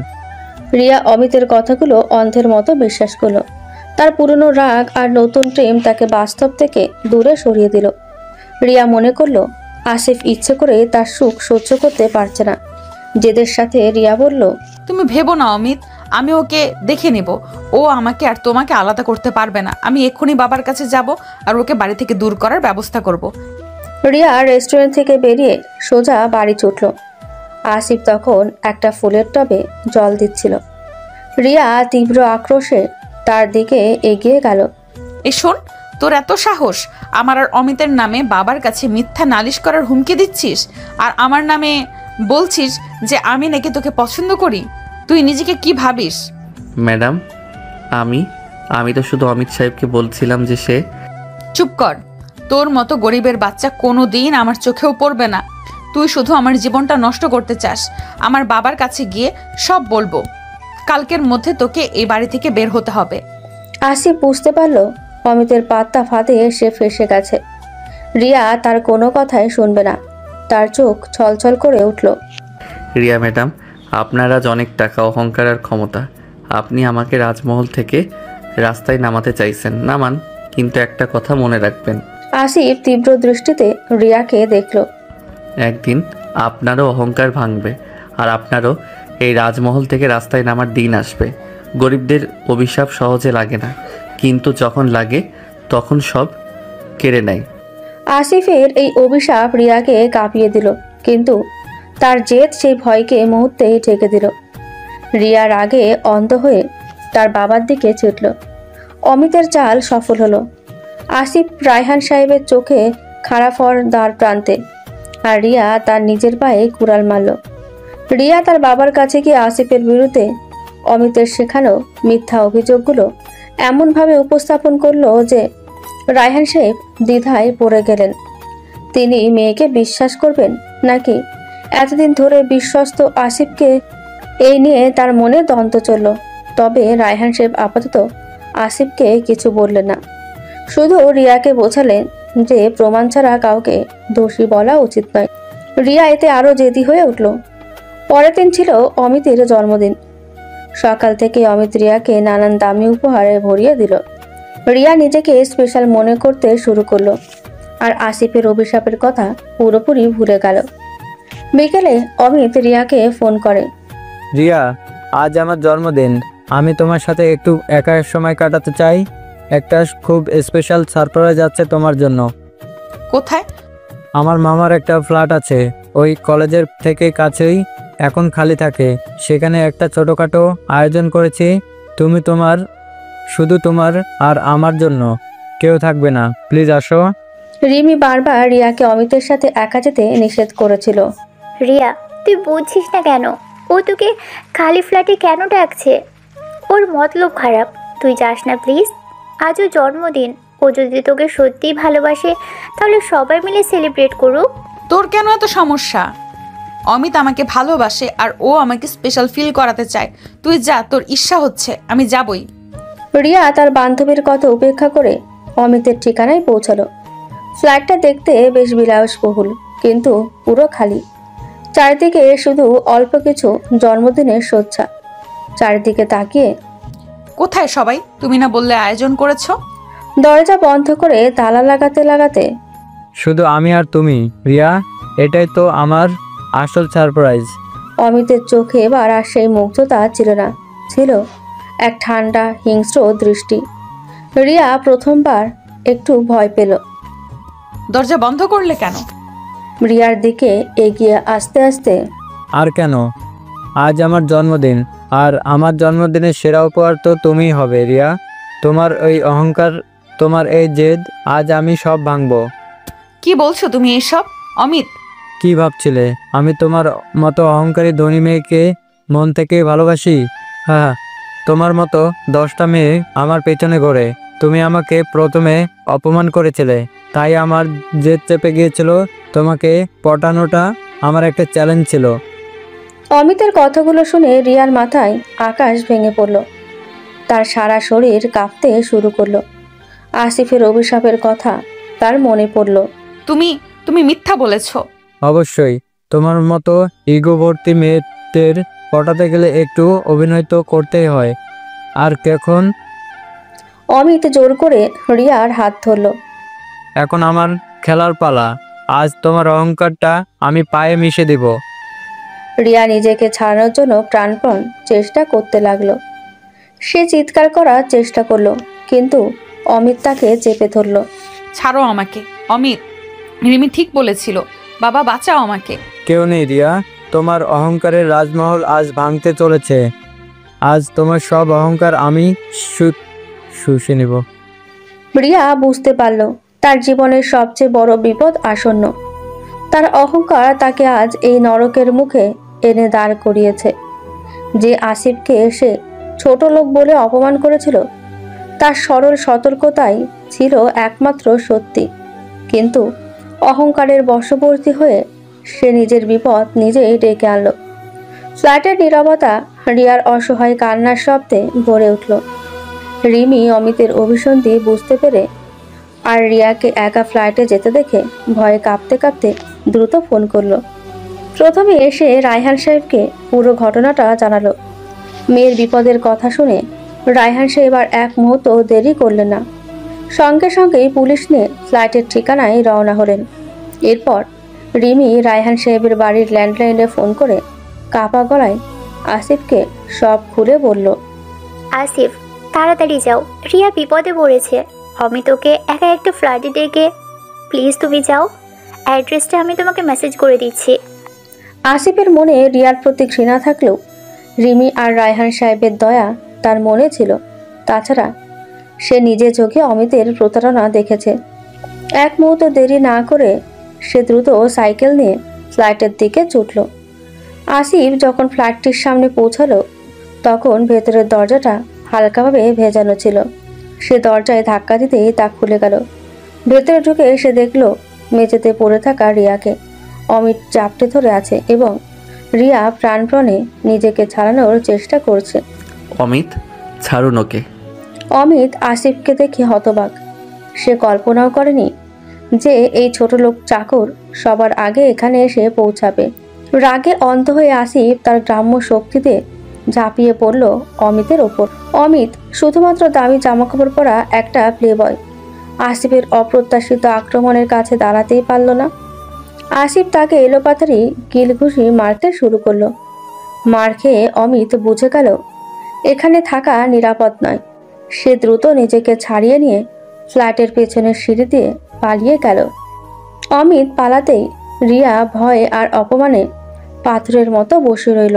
রিয়া অমিতের কথাগুলো অন্ধের মতো বিশ্বাস করলো। তার পুরনো রাগ আর নতুন প্রেম তাকে বাস্তব থেকে দূরে সরিয়ে দিল। রিয়া মনে করলো আসিফ ইচ্ছে করে তার সুখ সহ্য করতে পারছে না। জেদের সাথে রিয়া বলল, তুমি ভেবো না অমিত, আমি ওকে দেখে নেব। ও আমাকে আর তোমাকে আলাদা করতে পারবে না। আমি এক্ষুনি বাবার কাছে যাব আর ওকে বাড়ি থেকে দূর করার ব্যবস্থা করব। রিয়া রেস্টুরেন্ট থেকে বেরিয়ে সোজা বাড়ি ছুটল। আসিফ তখন একটা ফুলের টবে জল দিচ্ছিল। রিয়া তীব্র আক্রোশে তার দিকে এগিয়ে গেল। এই শোন, তোর এত সাহস, আমার আর অমিতের নামে বাবার কাছে মিথ্যা নালিশ করার হুমকি দিচ্ছিস, আর আমার নামে বলছিস যে আমি নাকি তোকে পছন্দ করি। তুই নিজেকে কি ভাবিস? ম্যাডাম, আমি তো শুধু অমিত সাহেবকে বলছিলাম যে সে। চুপ কর। তোর মতো গরিবের বাচ্চা কোনো দিন আমার চোখেও পড়বে না। তুই শুধু আমার জীবনটা নষ্ট করতে চাস। আমার বাবার কাছে গিয়ে সব বলবো। কালকের মধ্যে তোকে এই বাড়ি থেকে বের হতে হবে। আসিফ বুঝতে পারল অমিতের পাত্তা ফাঁদে সে ফেসে গেছে। রিয়া তার কোনো কথাই শুনবে না। তার চোখ ছলছল করে উঠল। রিয়া ম্যাডাম, আপনার আজ অনেক টাকা, অহংকার আর ক্ষমতা। আপনি আমাকে রাজমহল থেকে রাস্তায় নামাতে চাইছেন, নামান, কিন্তু একটা কথা মনে রাখবেন। আসিফ তীব্র দৃষ্টিতে রিয়াকে দেখল। একদিন আপনারও অহংকার ভাঙবে, আর আপনারও এই রাজমহল থেকে রাস্তায় নামার দিন আসবে। গরিবদের অভিশাপ সহজে লাগে না, কিন্তু যখন লাগে তখন সব কেড়ে নেয়। আসিফের এই অভিশাপ রিয়াকে কাঁপিয়ে দিল, কিন্তু তার জেদ সেই ভয়কে মুহূর্তেই ঢেকে দিল। রিয়া রাগে অন্ধ হয়ে তার বাবার দিকে ছুটল। অমিতের চাল সফল হলো। আসিফ রায়হান সাহেবের চোখে খারাপ হওয়ার দ্বার প্রান্তে, আর রিয়া তার নিজের পায়ে কুড়াল মারল। রিয়া তার বাবার কাছে গিয়ে আসিফের বিরুদ্ধে অমিতের শেখানো মিথ্যা অভিযোগগুলো এমনভাবে উপস্থাপন করলো যে রায়হান সাহেব দ্বিধায় পড়ে গেলেন। তিনি মেয়েকে বিশ্বাস করবেন নাকি এতদিন ধরে বিশ্বস্ত আসিফকে? এই নিয়ে তার মনে দ্বন্দ্ব চলল। তবে রায়হান সাহেব আপাতত আসিফকে কিছু বললেন না, শুধু রিয়াকে বোঝালেন যে প্রমাণ ছাড়া কাউকে দোষী বলা উচিত নয়। রিয়া এতে আরও জেদি হয়ে উঠল। পরের দিন ছিল অমিতের জন্মদিন। সকাল থেকে অমিত রিয়াকে নানান দামি উপহারে ভরিয়ে দিল। রিয়া নিজেকে স্পেশাল মনে করতে শুরু করলো, আর আসিফের অভিশাপের কথা পুরোপুরি ভুলে গেল। বিকেলে অমিত রিয়াকে ফোন করে। রিয়া, আজ আমার জন্মদিন, আমি তোমার সাথে একটু একা সময় কাটাতে চাই। একটা খুব স্পেশাল সারপ্রাইজ আছে তোমার জন্য। কোথায়? আমার মামার একটা ফ্ল্যাট আছে, ওই কলেজের থেকে কাছেই, এখন খালি থাকে। সেখানে একটা ছোটোখাটো আয়োজন করেছি। শুধু তোমার আর আমার জন্য, কেউ থাকবে না, প্লিজ আসো। রিমি বারবার রিয়াকে অমিতের সাথে একা যেতে নিষেধ করেছিল। রিয়া, তুই বুঝছিস না কেন? ও তোকে খালি ফ্ল্যাটে কেন ডাকছে? ওর মতলব খারাপ, তুই যাস না প্লিজ। আজও জন্মদিন, ও যদি তোকে সত্যিই ভালোবাসে তাহলে সবাই মিলে সেলিব্রেট করুক। তোর কেন এত সমস্যা? অমিত আমাকে ভালোবাসে আর ও আমাকে স্পেশাল ফিল করাতে চায়। তুই যা, তোর ইচ্ছা হচ্ছে, আমি যাবই। রিয়া তার বান্ধবীর কথা উপেক্ষা করে অমিতের ঠিকানায় পৌঁছালো। ফ্ল্যাটটা দেখতে বেশ বিলাসবহুল, কিন্তু পুরো খালি। চারিদিকে শুধু অল্প কিছু জন্মদিনের সজ্জা। চারিদিকে তাকিয়ে কোথায় সবাই? তুমি না বললে আয়োজন করেছো? দরজা বন্ধ করে তালা লাগাতে লাগাতে শুধু আমি আর তুমি, রিয়া, এটাই তো আমার আসল সারপ্রাইজ। অমিতের চোখে এবার আর সেই মুগ্ধতা ছিল না, ছিল এক ঠান্ডা হিংস্র দৃষ্টি। রিয়া প্রথমবার একটু ভয় পেল। দরজা বন্ধ করলে কেন? রিয়ার দিকে এগিয়ে আসতে আসতে আর কেন? আজ আমার জন্মদিন, আর আমার জন্মদিনের সেরা উপহার তো তুমিই হবে রিয়া। তোমার ওই অহংকার, তোমার এই জেদ, আজ আমি সব ভাঙবো। কি বলছো তুমি এসব? অমিত, কি ভাবছিলে আমি তোমার মতো অহংকারী ধনী মেয়েকে মন থেকে ভালোবাসি? হ্যাঁ, তোমার মতো 10টা মেয়ে আমার পেছনে ঘোরে। তুমি আমাকে প্রথমে অপমান করেছিলে, তাই আমার জেদ চেপে গিয়েছিল। তোমাকে পটানোটা আমার একটা চ্যালেঞ্জ ছিল। অমিতের কথাগুলো শুনে রিয়ার মাথায় আকাশ ভেঙে পড়ল। তার সারা শরীর কাঁপতে শুরু করলো। আসিফের অভিশাপের কথা তার মনে পড়ল। তুমি মিথ্যা বলেছো। অবশ্যই, তোমার মতো ইগো ভর্তি মেয়েদের পটাতে গেলে একটু অভিনয় তো করতেই হয়। আর কখন? অমিত জোর করে রিয়ার হাত ধরল। এখন আমার খেলার পালা। আজ তোমার অহংকারটা আমি পায়ে মিশে দেব। রিয়া নিজেকে ছাড়ানোর জন্য প্রাণপণ চেষ্টা করতে লাগলো। সে চিৎকার করার চেষ্টা করলো, কিন্তু অমিত তাকে চেপে ধরল। ছাড়ো আমাকে অমিত, রিমি ঠিক বলেছিল। বাবা বাঁচাও আমাকে। কেউ নেই রিয়া, তোমার অহংকারের রাজমহল আজ ভাঙতে চলেছে। আজ তোমার সব অহংকার আমি শুষে নেব। রিয়া বুঝতে পারল তার জীবনের সবচেয়ে বড় বিপদ আসন্ন। তার অহংকার তাকে আজ এই নরকের মুখে এনে দাঁড় করিয়েছে। যে আসিফকে এসে ছোট লোক বলে অপমান করেছিল, তার সরল সতর্কতাই ছিল একমাত্র সত্যি। কিন্তু অহংকারের বশবর্তী হয়ে সে নিজের বিপদ নিজেই ডেকে আনলো। ফ্ল্যাটের নীরবতা রিয়ার অসহায় কান্নার শব্দে ভরে উঠল। রিমি অমিতের অভিসন্ধি বুঝতে পেরে আর রিয়াকে একা ফ্ল্যাটে যেতে দেখে ভয়ে কাঁপতে কাঁপতে দ্রুত ফোন করলো। প্রথমে এসে রায়হান সাহেবকে পুরো ঘটনাটা জানালো। মেয়ের বিপদের কথা শুনে রায়হান সাহেব আর এক মুহূর্ত দেরি করলেন না। সঙ্গে সঙ্গেই পুলিশ নিয়ে ফ্ল্যাটের ঠিকানায় রওনা হলেন। এরপর রিমি রায়হান সাহেবের বাড়ির ল্যান্ডলাইনে ফোন করে কাঁপা গলায় আসিফকে সব খুলে বলল। আসিফ, তাড়াতাড়ি যাও, রিয়া বিপদে পড়েছে। অমিত ওকে একা একটা ফ্ল্যাটে ডেকে, প্লিজ তুমি যাও। অ্যাড্রেসটা আমি তোমাকে মেসেজ করে দিচ্ছি। আসিফের মনে রিয়ার প্রতি ঘৃণা থাকলেও রিমি আর রায়হান সাহেবের দয়া তার মনে ছিল। তাছাড়া সে নিজে চোখে অমিতের প্রতারণা দেখেছে। এক মুহূর্ত দেরি না করে সে দ্রুত সাইকেল নিয়ে ফ্ল্যাটের দিকে ছুটল। আসিফ যখন ফ্ল্যাটটির সামনে পৌঁছালো তখন ভেতরের দরজাটা হালকাভাবে ভেজানো ছিল। সে দরজায় ধাক্কা দিতেই তা খুলে গেল। ভেতরে ঢুকে সে দেখল মেঝেতে পড়ে থাকা রিয়াকে। অমিত চাপটে ধরে আছে এবং রিয়া প্রাণপণে নিজেকে ছাড়ানোর চেষ্টা করছে। অমিত, ছাড়ুন ওকে। অমিত আসিফকে দেখে হতবাক। সে কল্পনাও করেনি যে এই ছোট লোক চাকর সবার আগে এখানে এসে পৌঁছাবে। রাগে অন্ধ হয়ে আসিফ তার গ্রাম্য শক্তিতে ঝাঁপিয়ে পড়ল অমিতের ওপর। অমিত শুধুমাত্র দামি জামাকাপড় পরা একটা প্লেবয়। আসিফের অপ্রত্যাশিত আক্রমণের কাছে দাঁড়াতেই পারল না। আসিফ তাকে এলোপাতাড়ি কিলঘুষি মারতে শুরু করলো। মার খেয়ে অমিত বুঝে গেল এখানে থাকা নিরাপদ নয়। সে দ্রুত নিজেকে ছাড়িয়ে নিয়ে ফ্ল্যাটের পেছনের সিঁড়ি দিয়ে পালিয়ে গেল। অমিত পালাতেই রিয়া ভয়ে আর অপমানে পাথরের মতো বসে রইল।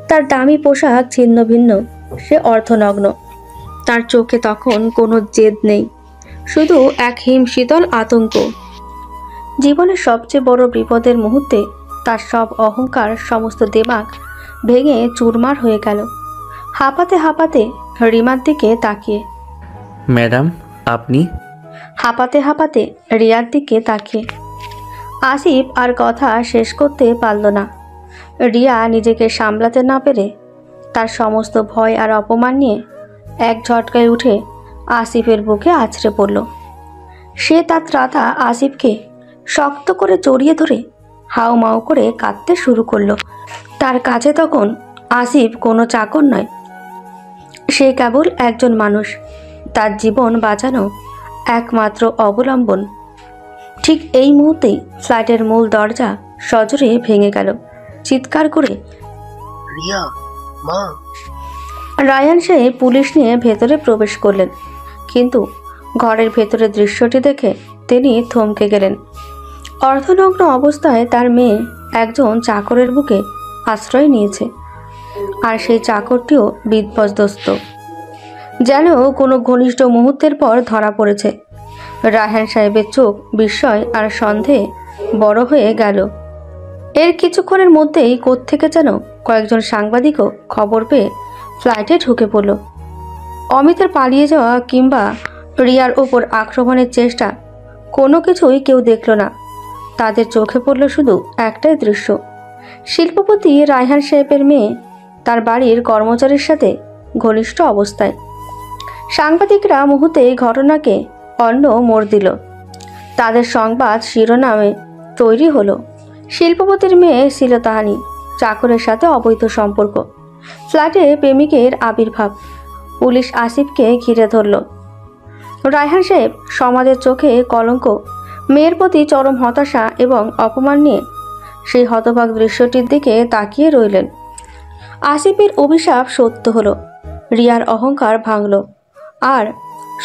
তার দামি পোশাক ছিন্ন ভিন্ন, সে অর্ধনগ্ন। তার চোখে তখন কোনো জেদ নেই, শুধু এক হিমশীতল আতঙ্ক। জীবনের সবচেয়ে বড় বিপদের মুহূর্তে তার সব অহংকার, সমস্ত দেমাগ ভেঙে চুরমার হয়ে গেল। হাঁপাতে হাঁপাতে রিমার দিকে তাকিয়ে, ম্যাডাম আপনি? হাঁপাতে হাঁপাতে রিয়ার দিকে তাকিয়ে আসিফ আর কথা শেষ করতে পারল না। রিয়া নিজেকে সামলাতে না পেরে তার সমস্ত ভয় আর অপমান নিয়ে এক ঝটকায় উঠে আসিফের বুকে আছড়ে পড়ল। সে তার ত্রাতা আসিফকে শক্ত করে জড়িয়ে ধরে হাউমাউ করে কাঁদতে শুরু করলো। তার কাছে তখন আসিফ কোনো চাকর নয়, সে কেবল একজন মানুষ, তার জীবন বাঁচানো একমাত্র অবলম্বন। ঠিক এই মুহূর্তেই ফ্ল্যাটের মূল দরজা সজোরে ভেঙে গেল। চিৎকার করে রিয়া, মা। রায়ান সাহেব পুলিশ নিয়ে ভেতরে প্রবেশ করলেন, কিন্তু ঘরের ভেতরের দৃশ্যটি দেখে তিনি থমকে গেলেন। অর্ধনগ্ন অবস্থায় তার মেয়ে একজন চাকরের বুকে আশ্রয় নিয়েছে, আর সেই চাকরটিও বিপর্যস্ত, যেন কোনো ঘনিষ্ঠ মুহূর্তের পর ধরা পড়েছে। রায়হান সাহেবের চোখ বিস্ময় আর সন্দেহে বড় হয়ে গেল। এর কিছুক্ষণের মধ্যেই কোত্থেকে যেন কয়েকজন সাংবাদিকও খবর পেয়ে ফ্লাইটে ঢুকে পড়ল। অমিতের পালিয়ে যাওয়া কিংবা রিয়ার ওপর আক্রমণের চেষ্টা কোনো কিছুই কেউ দেখল না। তাদের চোখে পড়ল শুধু একটাই দৃশ্য, শিল্পপতি রায়হান সাহেবের মেয়ে তার বাড়ির কর্মচারীর সাথে ঘনিষ্ঠ অবস্থায়। সাংবাদিকরা মুহূর্তেই ঘটনাকে অন্য মোড় দিল। তাদের সংবাদ শিরোনামে তৈরি হলো, শিল্পপতির মেয়ে শ্লীলতাহানি, চাকরের সাথে অবৈধ সম্পর্ক, ফ্ল্যাটে প্রেমিকের আবির্ভাব। পুলিশ আসিফকে ঘিরে ধরল। রায়হান সাহেব সমাজের চোখে কলঙ্ক, মেয়ের প্রতি চরম হতাশা এবং অপমান নিয়ে সেই হতবাক দৃশ্যটির দিকে তাকিয়ে রইলেন। আসিফের অভিশাপ সত্য হলো, রিয়ার অহংকার ভাঙল, আর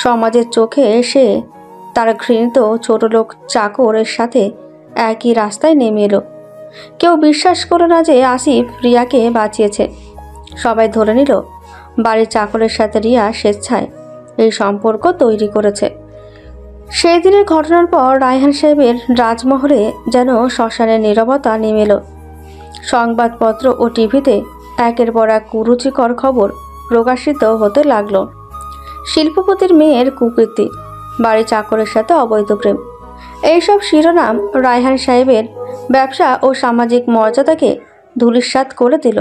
সমাজের চোখে সে তার ঘৃণিত ছোটলোক চাকরের সাথে একই রাস্তায় নেমে এলো। কেউ বিশ্বাস করল না যে আসিফ রিয়াকে বাঁচিয়েছে। সবাই ধরে নিল বাড়ির চাকরের সাথে রিয়া স্বেচ্ছায় এই সম্পর্ক তৈরি করেছে। সেই দিনের ঘটনার পর রায়হান সাহেবের রাজমহলে যেন শ্মশানের নীরবতা নেমে এলো। সংবাদপত্র ও টিভিতে একের পর এক কুরুচিকর খবর প্রকাশিত হতে লাগলো। শিল্পপতির মেয়ের কুকীর্তি, বাড়ি চাকরের সাথে অবৈধ প্রেম, এইসব শিরোনাম রায়হান সাহেবের ব্যবসা ও সামাজিক মর্যাদাকে ধূলিসাৎ করে দিল।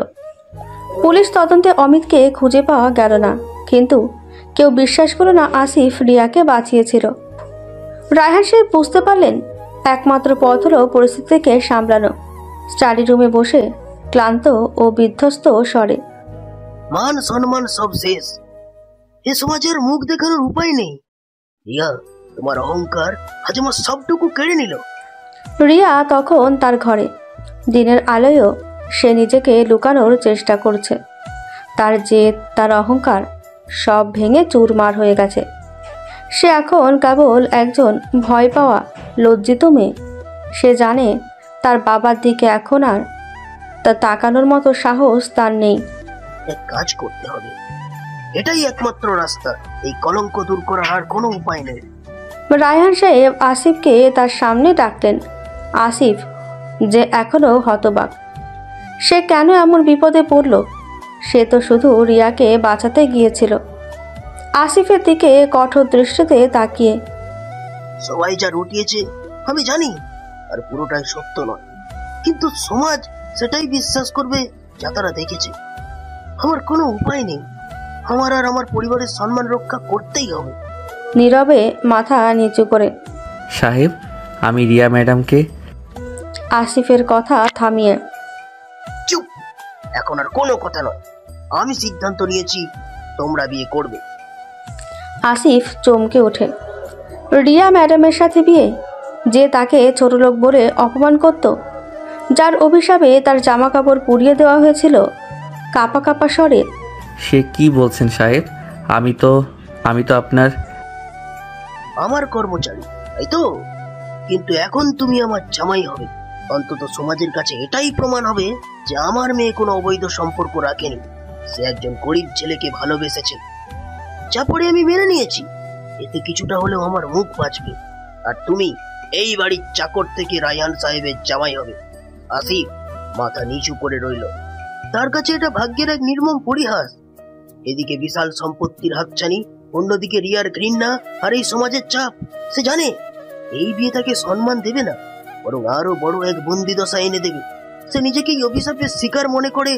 পুলিশ তদন্তে অমিতকে খুঁজে পাওয়া গেল না, কিন্তু কেউ বিশ্বাস করল না আসিফ রিয়াকে বাঁচিয়েছিল। রায়হান সাহেব বুঝতে পারলেন একমাত্র পথ হলো পরিস্থিতিকে সামলানো। স্টাডি রুমে বসে ক্লান্ত ও বিধ্বস্ত স্বরে, মান সম্মান সব শেষ, এ সমাজের মুখ দেখানোর উপায় নেই। রিয়া, তোমার অহংকার আজ আমার সবটুকু কেড়ে নিল। রিয়া তখন তার ঘরে, দিনের আলোয়ও সে নিজেকে লুকানোর চেষ্টা করছে। তার জেদ, তার অহংকার সব ভেঙে চুরমার হয়ে গেছে। সে এখন কেবল একজন ভয় পাওয়া লজ্জিত মেয়ে। সে জানে তার বাবার দিকে এখন আর তা তাকানোর মতো সাহস তার নেই। এক কাজ করতে হবে, এটাই একমাত্র রাস্তা। এই কলঙ্ক দূর করার আর কোনো উপায় নেই। রায়হান সাহেব আসিফকে তার সামনে ডাকলেন। আসিফ যে এখনো হতবাক, সে কেন এমন বিপদে পড়ল সে তো শুধু রিয়াকে বাঁচাতে গিয়েছিল। আসিফের দিকে কঠোর দৃষ্টিতে তাকিয়ে, সবাই যা রটিয়েছে আমি জানি, আর পুরোটাই সত্য নয়, কিন্তু সমাজ সেটাই বিশ্বাস করবে যা তারা দেখেছে। আমার কোনো উপায় নেই, আমার আর আমার পরিবারের সম্মান রক্ষা করতেই হবে। নীরবে মাথা নিচু করে সাহেব, আমি রিয়া ম্যাডামকে। আসিফের কথা থামিয়ে, চুপ, এখন আর কোনো কথা নয়, আমি সিদ্ধান্ত নিয়েছি তোমরা বিয়ে করবে। আসিফ চমকে ওঠে। রিয়া ম্যাডামের সাথে বিয়ে? যে তাকে ছোটলোক বলে অপমান করত, যার অভিশাপে তার জামা কাপড় পুড়িয়ে দেওয়া হয়েছিল। কাঁপা কাঁপা স্বরে, সে কি বলছেন সাহেব? আমি তো আপনার। আমার কর্মচারী, তাই তো? কিন্তু এখন তুমি আমার জামাই হবে। অন্তত সমাজের কাছে এটাই প্রমাণ হবে যে আমার মেয়ে কোনো অবৈধ সম্পর্ক রাখেনি, সে একজন গরিব ছেলেকে ভালোবেসেছে। যা পরে আমি মেনে নিয়েছি, এতে কিছুটা হলেও আমার মুখ বাঁচবে। আর তুমি এই বাড়ির চাকর থেকে রায়হান সাহেবের জামাই হবে। আসিফ মাথা নিচু করে রইল। তার কাছে এটা ভাগ্যের এক নির্মম পরিহাস। এদিকে বিশাল সম্পত্তির হাতছানি, অন্যদিকে রিয়ার ঘৃণা আর এই সমাজের চাপ। সে জানে এই বিয়ে তাকে সম্মান দেবে না, বরং আরো বড় এক বন্দি দশা এনে দেবে। সে নিজেকে এই অভিশাপের শিকার মনে করে,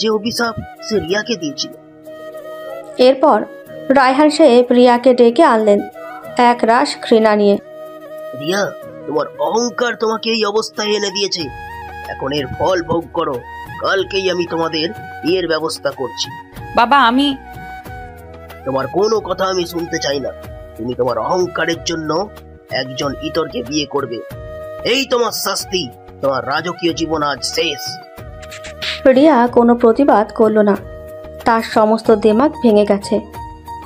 যে অভিশাপ সে রিয়াকে দিয়েছিল। এরপর রায়হান সাহেব রিয়াকে ডেকে আনলেন এক রাশ ঘৃণা নিয়ে। রিয়া, তোমার অহংকার তোমাকে এই অবস্থায় এনে দিয়েছে। এখন এর ফল ভোগ করো। কালকেই আমি তোমাদের বিয়ের ব্যবস্থা করছি। বাবা, আমি তোমার কোনো কথা আমি শুনতে চাই না। তুমি তোমার অহংকারের জন্য একজন ইতরকে বিয়ে করবে। এই তোমার শাস্তি। তোমার রাজকীয় জীবন আজ শেষ। রিয়া কোনো প্রতিবাদ করল না। তার সমস্ত দিমাগ ভেঙে গেছে।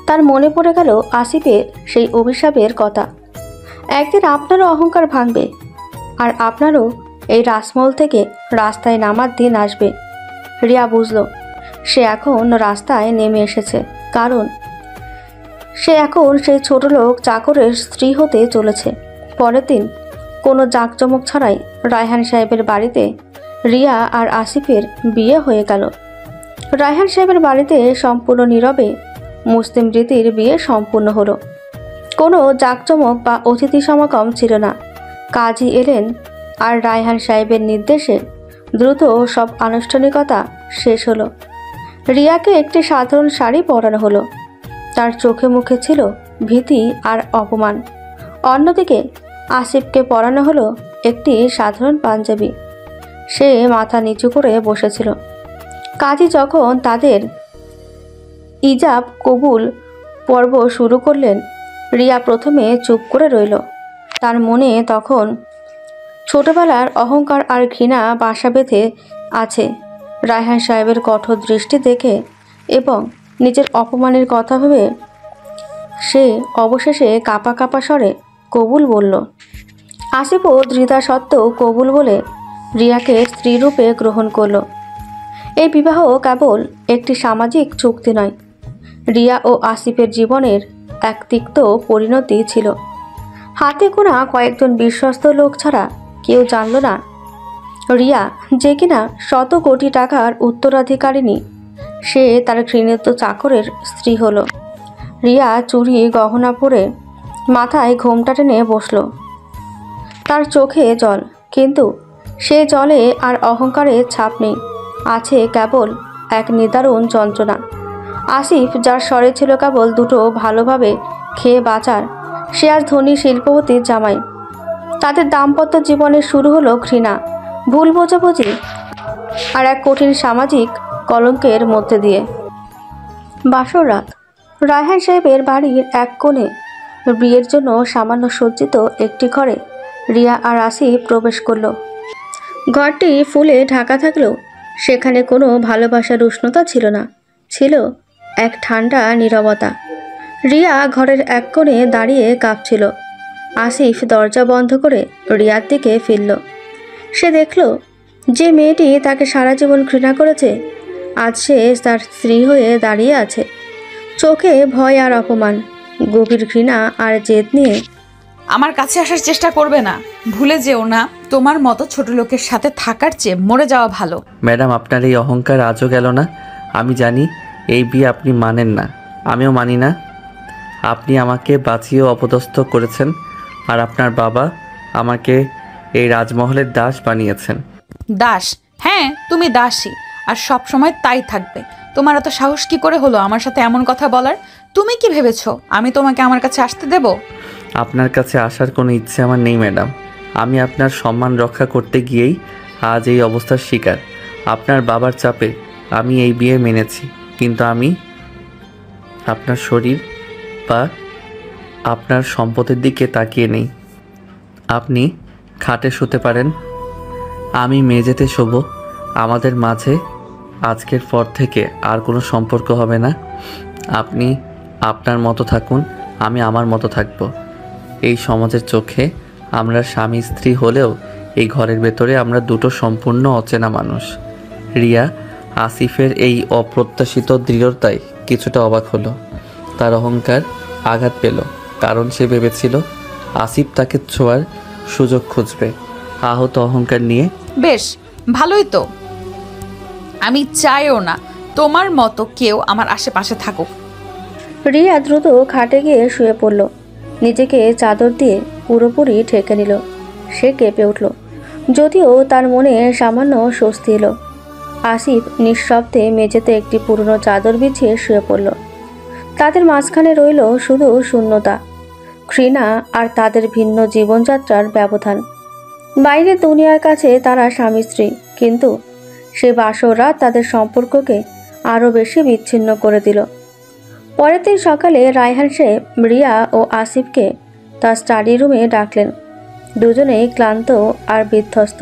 তার মনে পড়ে গেল আসিফের সেই অভিশাপের কথা। একদিন আপনারও অহংকার ভাঙবে, আর আপনারও এই রাসমহল থেকে রাস্তায় নামার দিন আসবে। রিয়া বুঝল সে এখন রাস্তায় নেমে এসেছে, কারণ সে এখন সেই ছোটলোক চাকরের স্ত্রী হতে চলেছে। পরের দিন কোনো জাঁকজমক ছাড়াই রায়হান সাহেবের বাড়িতে রিয়া আর আসিফের বিয়ে হয়ে গেল। রায়হান সাহেবের বাড়িতে সম্পূর্ণ নীরবে মুসলিম রীতির বিয়ে সম্পূর্ণ হলো। কোনো জাঁকজমক বা অতিথি সমাগম ছিল না। কাজী এলেন, আর রায়হান সাহেবের নির্দেশে দ্রুত সব আনুষ্ঠানিকতা শেষ হলো। রিয়াকে একটি সাধারণ শাড়ি পরানো হলো। তার চোখে মুখে ছিল ভীতি আর অপমান। অন্যদিকে আসিফকে পরানো হলো একটি সাধারণ পাঞ্জাবি। সে মাথা নিচু করে বসেছিল। কাজী যখন তাদের ইজাব কবুল পর্ব শুরু করলেন, রিয়া প্রথমে চুপ করে রইল। তার মনে তখন ছোটবেলার অহংকার আর ঘৃণা বাসা বেঁধে আছে। রায়হান সাহেবের কঠোর দৃষ্টি দেখে এবং নিজের অপমানের কথা ভেবে সে অবশেষে কাঁপা কাঁপা স্বরে কবুল বলল। আসিফও ধৃতা সত্ত্বেও কবুল বলে রিয়াকে স্ত্রীরূপে গ্রহণ করল। এই বিবাহ কেবল একটি সামাজিক চুক্তি নয়, রিয়া ও আসিফের জীবনের এক তিক্ত পরিণতি ছিল। হাতে গোনা কয়েকজন বিশ্বস্ত লোক ছাড়া কেউ জানল না রিয়া, যে কিনা শত কোটি টাকার উত্তরাধিকারিণী, সে তার ঘৃণিত চাকরের স্ত্রী হলো। রিয়া চুড়ি গহনা পরে মাথায় ঘোমটা টেনে বসল। তার চোখে জল, কিন্তু সে জলে আর অহংকারের ছাপ নেই, আছে কেবল এক নিদারুণ যন্ত্রণা। আসিফ, যার স্বরে ছিল কেবল দুটো ভালোভাবে খেয়ে বাঁচার, সে আজ ধনী শিল্পপতির জামাই। তাদের দাম্পত্য জীবনের শুরু হলো ঘৃণা, ভুল বোঝাবুঝি আর এক কঠিন সামাজিক কলঙ্কের মধ্যে দিয়ে। বাসর রাত। রায়হান সাহেবের বাড়ির এক কোণে বিয়ের জন্য সামান্য সজ্জিত একটি ঘরে রিয়া আর আসিফ প্রবেশ করল। ঘরটি ফুলে ঢাকা থাকলেও সেখানে কোনো ভালোবাসার উষ্ণতা ছিল না, ছিল এক ঠান্ডা নীরবতা। রিয়া ঘরের এক কোণে দাঁড়িয়ে কাঁপছিল। আসিফ দরজা বন্ধ করে রিয়ার দিকে ফিরল। সে দেখল যে মেয়েটি তাকে সারা জীবন ঘৃণা করেছে, আজ সে তার স্ত্রী হয়ে দাঁড়িয়ে আছে। চোখে ভয় আর অপমান, গভীর ঘৃণা আর জেদ নিয়ে। আমার কাছে আসার চেষ্টা করবে না, ভুলে যেও না তোমার মতো ছোট লোকের সাথে থাকার চেয়ে মরে যাওয়া ভালো। ম্যাডাম, আপনার এই অহংকার আজও গেল না? আমি জানি এই বিয়ে আপনি মানেন না, আমিও মানি না। আপনি আমাকে বাঁচিয়ে অপদস্থ করেছেন, আর আপনার বাবা আমাকে এই রাজমহলের দাস বানিয়েছেন। দাস? হ্যাঁ, তুমি দাসী, আর সব সময় তাই থাকবে। তোমার এত সাহস কি করে হলো আমার সাথে এমন কথা বলার? তুমি কি ভেবেছো আমি তোমাকে আমার কাছে আসতে দেব? আপনার কাছে আসার কোনো ইচ্ছে আমার নেই ম্যাডাম। আমি আপনার সম্মান রক্ষা করতে গিয়েই আজ এই অবস্থার শিকার। আপনার বাবার চাপে আমি এই বিয়ে মেনেছি, কিন্তু আমি আপনার শরীর বা আপনার সম্পদের দিকে তাকিয়ে নেই। আপনি খাটে শুতে পারেন, আমি মেঝেতে শোবো। আমাদের মাঝে আজকের পর থেকে আর কোনো সম্পর্ক হবে না। আপনি আপনার মতো থাকুন, আমি আমার মতো থাকব। এই সমাজের চোখে আমরা স্বামী স্ত্রী হলেও এই ঘরের ভেতরে আমরা দুটো সম্পূর্ণ অচেনা মানুষ। রিয়া আসিফের এই অপ্রত্যাশিত দৃঢ়তায় কিছুটা অবাক হলো। তার অহংকার আঘাত পেল, কারণ সে ভেবেছিল আসিফ তাকে ছোঁয়ার সুযোগ খুঁজবে। আহত অহংকার নিয়ে বেশ ভালোই তো, আমি চাইও না তোমার মতো কেউ আমার আশেপাশে থাকুক। রিয়া দ্রুত খাটে গিয়ে শুয়ে পড়ল, নিজেকে চাদর দিয়ে পুরোপুরি ঢেকে নিল। সে কেঁপে উঠল, যদিও তার মনে সামান্য স্বস্তি এলো। আসিফ নিঃশব্দে মেঝেতে একটি পুরনো চাদর বিছিয়ে শুয়ে পড়ল। তাদের মাঝখানে রইল শুধু শূন্যতা, ঘৃণা আর তাদের ভিন্ন জীবনযাত্রার ব্যবধান। বাইরের দুনিয়ার কাছে তারা স্বামী স্ত্রী, কিন্তু সে বাসর রাত তাদের সম্পর্ককে আরও বেশি বিচ্ছিন্ন করে দিল। পরের দিন সকালে রায়হান সাহেব রিয়া ও আসিফকে তার স্টাডি রুমে ডাকলেন। দুজনেই ক্লান্ত আর বিধ্বস্ত।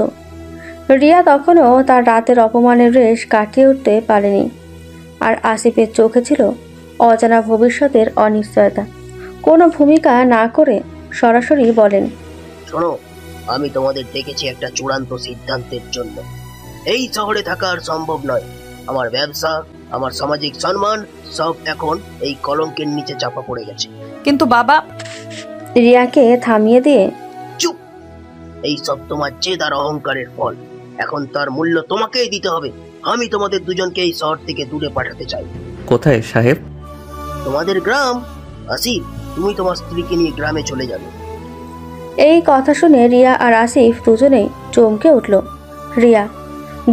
রিয়া তখনও তার রাতের অপমানের রেশ কাটিয়ে উঠতে পারেনি, আর আসিফের চোখে ছিল অজানা ভবিষ্যতের অনিশ্চয়তা। কোনো ভূমিকা না করে সরাসরি বলেন, শোনো, আমি তোমাদের ডেকেছি একটা চূড়ান্ত সিদ্ধান্তের জন্য। এই শহরে থাকা আর সম্ভব নয়। আমার ব্যবসা, আমার সামাজিক সম্মান সব এখন এই কলঙ্কের নিচে চাপা পড়ে গেছে। কিন্তু বাবা, রিয়াকে থামিয়ে দিয়ে, চুপ! এই সব তোমার জেদ আর অহংকারের ফল। এখন তার মূল্য তোমাকেই দিতে হবে। আমি তোমাদের দুজনকে এই শহর থেকে দূরে পাঠাতে চাই। কোথায় সাহেব? তোমাদের গ্রাম। আসিফ, তুমি তোমার স্ত্রীকে নিয়ে গ্রামে চলে যাবে। এই কথা শুনে রিয়া আর আসিফ দুজনেই চমকে উঠল। রিয়া,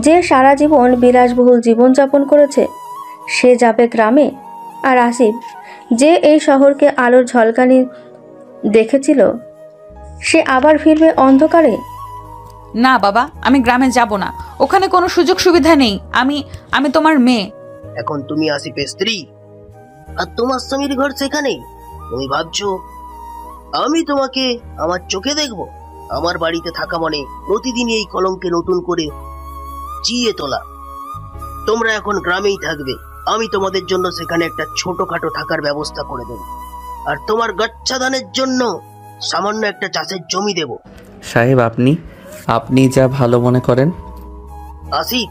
যে সারা জীবন বিলাসবহুল জীবনযাপন করেছে, সে যাবে গ্রামে? আর আসিফ, যে এই শহরকে আলোর ঝলকানি দেখেছিল, সে আবার ফিরবে অন্ধকারে? না বাবা, আমি গ্রামে যাব না। ওখানে কোনো সুযোগ সুবিধা নেই। আমি তোমার মেয়ে। এখন তুমি আসিফের স্ত্রী, আর তোমার স্বামীর ঘর সেখানেই। তুমি ভাবছো আমি তোমাকে আমার চোখে দেখব? আমার বাড়িতে থাকা মানে প্রতিদিন এই কলঙ্কে নতুন করে জিয়ে তোলা। তোমরা এখন গ্রামেই থাকবে। আমি তোমাদের জন্য সেখানে একটা ছোটখাটো থাকার ব্যবস্থা করে দেব, আর তোমার গচ্ছাদানের জন্য সামান্য একটা চাষের জমি দেব। সাহেব, আপনি যা ভালো মনে করেন। আসিফ,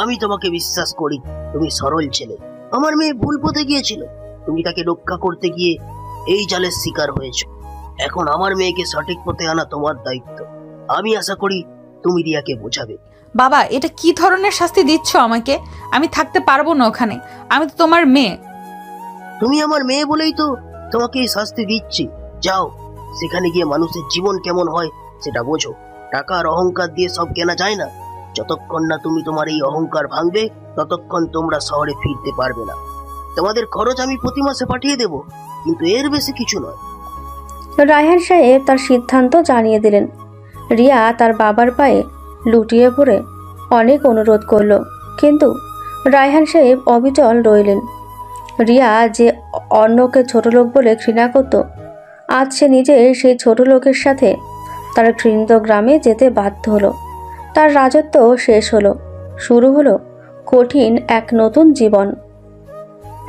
আমি তোমাকে বিশ্বাস করি। তুমি সরল ছেলে। আমার মেয়ে ভুল পথে গিয়েছিল, তুমি তাকে রক্ষা করতে গিয়ে এই জালের শিকার হয়েছো। এখন আমার মেয়েকে সঠিক পথে আনা তোমার দায়িত্ব। আমি আশা করি তুমি রিয়াকে বোঝাবে। বাবা, এটা কি ধরনের শাস্তি দিচ্ছ আমাকে? আমি থাকতে পারবো না ওখানে। আমি তো তোমার মেয়ে। তুমি আমার মেয়ে বলেই তো তোমাকে এই শাস্তি দিচ্ছি। যাও, সেখানে গিয়ে মানুষের জীবন কেমন হয় সেটা বোঝো। টাকা আর অহংকার দিয়ে সব কেনা যায় না। যতক্ষণ না তুমি তোমার এই অহংকার ভাঙবে, ততক্ষণ তোমরা শহরে ফিরতে পারবে না। তোমাদের খরচ আমি প্রতি মাসে পাঠিয়ে দেব, কিন্তু এর বেশি কিছু নয়। রায়হান সাহেব তার সিদ্ধান্ত জানিয়ে দিলেন। রিয়া তার বাবার পায়ে লুটিয়ে পড়ে অনেক অনুরোধ করল, কিন্তু রায়হান সাহেব অবিচল রইলেন। রিয়া যে অন্যকে ছোট লোক বলে ঘৃণা করত, আজ সে নিজে সেই ছোট লোকের সাথে তার ঘৃণিত গ্রামে যেতে বাধ্য হলো। তার রাজত্ব শেষ হলো, শুরু হলো কঠিন এক নতুন জীবন।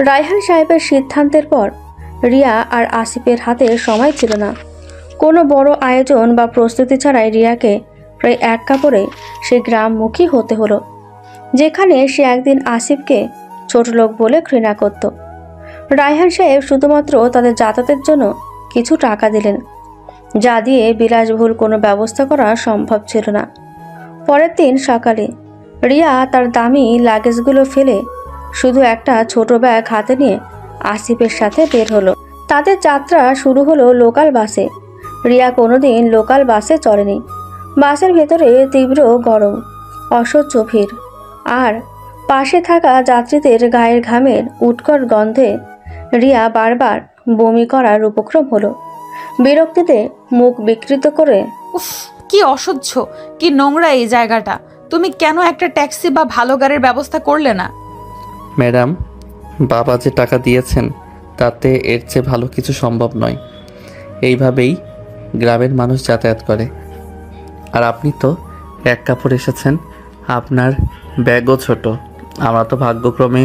রায়হান সাহেবের সিদ্ধান্তের পর রিয়া আর আসিফের হাতে সময় ছিল না। কোনো বড় আয়োজন বা প্রস্তুতি ছাড়াই রিয়াকে প্রায় এক কাপড়ে সে গ্রামমুখী হতে হলো, যেখানে সে একদিন আসিফকে ছোট লোক বলে ঘৃণা করত। রায়হান সাহেব শুধুমাত্র তাদের যাতায়াতের জন্য কিছু টাকা দিলেন, যা দিয়ে বিলাসবহুল কোনো ব্যবস্থা করা সম্ভব ছিল না। পরের দিন সকালে রিয়া তার দামি লাগেজগুলো ফেলে শুধু একটা ছোট ব্যাগ হাতে নিয়ে আসিফের সাথে বের হলো। তাদের যাত্রা শুরু হলো লোকাল বাসে। রিয়া কোনোদিন লোকাল বাসে চড়েনি। বাসের ভেতরে তীব্র গরম, অসহ্য ভিড়, আর পাশে থাকা যাত্রীদের গায়ের ঘামের উৎকট গন্ধে রিয়া বারবার বমি করার উপক্রম হলো। বিরক্তিতে মুখ বিকৃত করে উফ, কি অসহ্য, কি নোংরা এই জায়গাটা। তুমি কেন একটা ট্যাক্সি বা ভালো গাড়ির ব্যবস্থা করলে না? ম্যাডাম, বাবা যে টাকা দিয়েছেন তাতে এর চেয়ে ভালো কিছু সম্ভব নয়। এইভাবেই গ্রামের মানুষ যাতায়াত করে। আর আপনি তো এক কাপড় এসেছেন, আপনার ব্যাগও ছোট। আমরা তো ভাগ্যক্রমে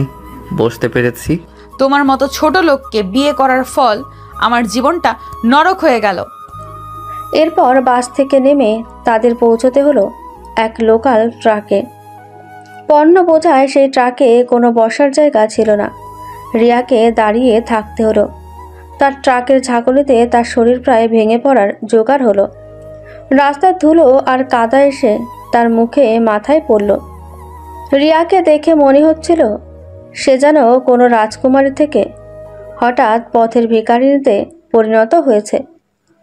বসতে পেরেছি। তোমার মতো ছোট লোককে বিয়ে করার ফল আমার জীবনটা নরক হয়ে গেল। এরপর বাস থেকে নেমে তাদের পৌঁছতে হলো এক লোকাল ট্রাকে। পণ্য বোঝায় সেই ট্রাকে কোনো বসার জায়গা ছিল না। রিয়াকে দাঁড়িয়ে থাকতে হলো। তার ট্রাকের ঝাঁকুনিতে তার শরীর প্রায় ভেঙে পড়ার জোগাড় হলো। রাস্তার ধুলো আর কাদা এসে তার মুখে মাথায় পড়ল। রিয়াকে দেখে মনে হচ্ছিল সে যেন কোনো রাজকুমারী থেকে হঠাৎ পথের ভিখারিনীতে পরিণত হয়েছে।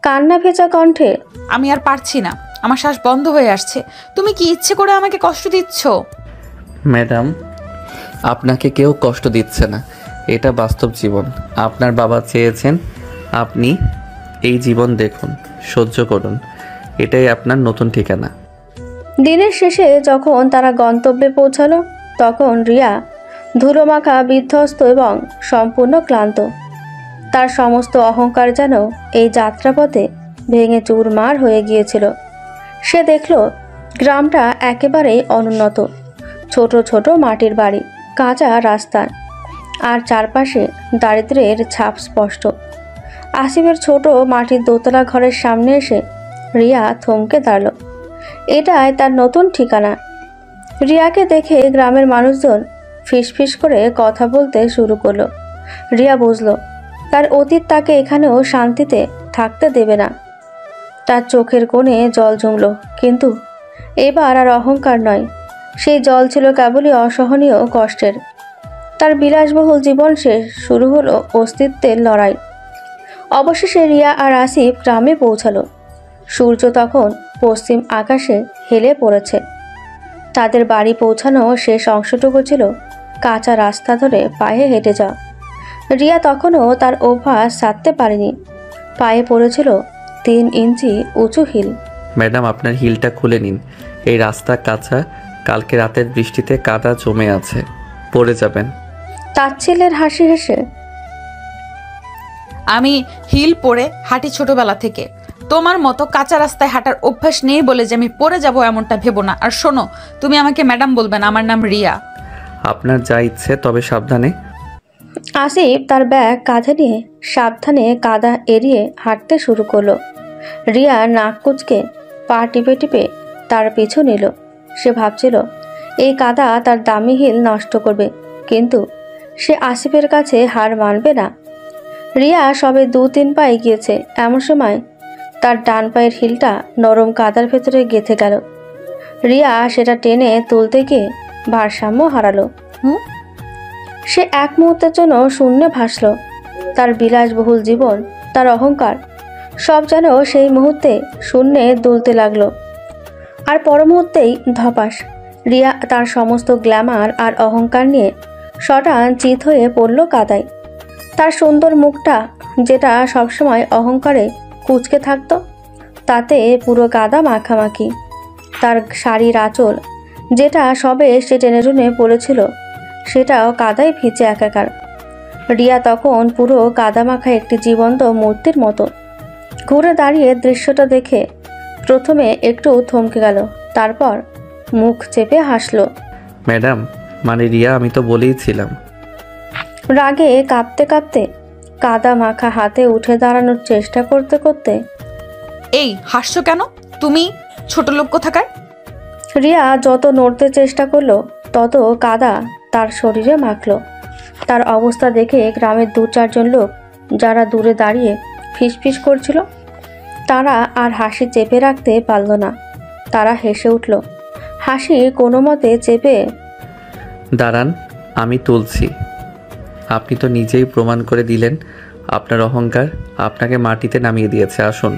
কান্না ভেজা কণ্ঠে, আমি আর পারছি না, আমার শ্বাস বন্ধ হয়ে আসছে। তুমি কি ইচ্ছে করে আমাকে কষ্ট দিচ্ছ? ম্যাডাম, আপনাকে কেউ কষ্ট দিচ্ছে না, এটা বাস্তব জীবন। আপনার বাবা চেয়েছেন আপনি এই জীবন দেখুন, সহ্য করুন। এটাই আপনার নতুন ঠিকানা। দিনের শেষে যখন তারা গন্তব্যে পৌঁছালো তখন রিয়া ধুলোমাখা, বিধ্বস্ত এবং সম্পূর্ণ ক্লান্ত। তার সমস্ত অহংকার যেন এই যাত্রাপথে ভেঙে চুরমার হয়ে গিয়েছিল। সে দেখল গ্রামটা একেবারেই অনুন্নত। ছোট ছোট মাটির বাড়ি, কাঁচা রাস্তা, আর চারপাশে দারিদ্র্যের ছাপ স্পষ্ট। আসিফের ছোট মাটির দোতলা ঘরের সামনে এসে রিয়া থমকে দাঁড়ালো। এটাই তার নতুন ঠিকানা। রিয়াকে দেখে গ্রামের মানুষজন ফিসফিস করে কথা বলতে শুরু করলো। রিয়া বুঝল তার অতীত তাকে এখানেও শান্তিতে থাকতে দেবে না। তার চোখের কোণে জল জমল, কিন্তু এবার আর অহংকার নয়, সেই জল ছিল কেবলই অসহনীয় কষ্টের। তার বিলাসবহুল জীবন শেষ, শুরু হলো অস্তিত্বের লড়াই। অবশেষে রিয়া আর আসিফ গ্রামে পৌঁছালো। সূর্য তখন পশ্চিম আকাশে হেলে পড়েছে। তাদের বাড়ি পৌঁছানো শেষ অংশটুকু ছিল কাঁচা রাস্তা ধরে পায়ে হেঁটে যাওয়া। রিয়া তখনও তার অভ্যাস ছাড়তে পারেনি। পায়ে পড়েছিল 3 ইঞ্চি উঁচু হিল। ম্যাডাম, আপনার হিলটা খুলে নিন। এই রাস্তা কাঁচা, কালকে রাতের বৃষ্টিতে কাদা জমে আছে, পড়ে যাবেন। তাচ্ছিল্যের হাসি হেসে, আমি হিল পরে হাঁটি ছোটবেলা থেকে। তোমার মতো কাঁচা রাস্তায় হাঁটার অভ্যাস নেই বলে যে আমি পড়ে যাব এমনটা ভেবো না। আর শোনো, তুমি আমাকে ম্যাডাম বলবে না, আমার নাম রিয়া। আপনার যা ইচ্ছে, তবে সাবধানে। আসিফ তার ব্যাগ কাঁধে নিয়ে সাবধানে কাদা এড়িয়ে হাঁটতে শুরু করলো। রিয়া নাক কুঁচকে পা টিপে টিপে তার পিছু নিল। সে ভাবছিল এই কাদা তার দামি হিল নষ্ট করবে, কিন্তু সে আসিফের কাছে হার মানবে না। রিয়া সবে 2-3 পা এগিয়েছে, এমন সময় তার ডান পায়ের হিলটা নরম কাদার ভেতরে গেঁথে গেল। রিয়া সেটা টেনে তুলতে গিয়ে ভারসাম্য হারালো। সে এক মুহূর্তের জন্য শূন্যে ভাসল। তার বিলাসবহুল জীবন, তার অহংকার, সব যেন সেই মুহূর্তে শূন্যে দুলতে লাগলো। আর পর মুহূর্তেই ধপাস, রিয়া তার সমস্ত গ্ল্যামার আর অহংকার নিয়ে শটান চিত হয়ে পড়ল কাদায়। তার সুন্দর মুখটা, যেটা সবসময় অহংকারে কুঁচকে থাকতো, তাতে পুরো কাদা মাখামাখি। তার শাড়ির আঁচল, যেটা সবে সে টেনে টুনে পড়েছিল, সেটাও কাদায় ভিজে একাকার। রিয়া তখন পুরো কাদামাখা একটি জীবন্ত মূর্তির মতো। ঘুরে দাঁড়িয়ে দৃশ্যটা দেখে প্রথমে একটু থমকে গেল, তারপর মুখ চেপে হাসল। ম্যাডাম, মানে রিয়া, আমি তো বলেইছিলাম। রাগে কাঁপতে কাঁপতে কাদা মাখা হাতে উঠে দাঁড়ানোর চেষ্টা করতে করতে, এই হাসছো কেন তুমি, ছোট লোক কোথাকার? রিয়া যত নড়তে চেষ্টা করলো তত কাদা তার শরীরে মাখল। তার অবস্থা দেখে গ্রামের 2-4 জন লোক, যারা দূরে দাঁড়িয়ে ফিসফিস করছিল, তারা আর হাসি চেপে রাখতে পারল না। তারা হেসে উঠল। হাসি কোনো মতে চেপে, দাঁড়ান, আমি তুলছি। আপনি তো নিজেই প্রমাণ করে দিলেন আপনার অহংকার আপনাকে মাটিতে নামিয়ে দিয়েছে। আসুন।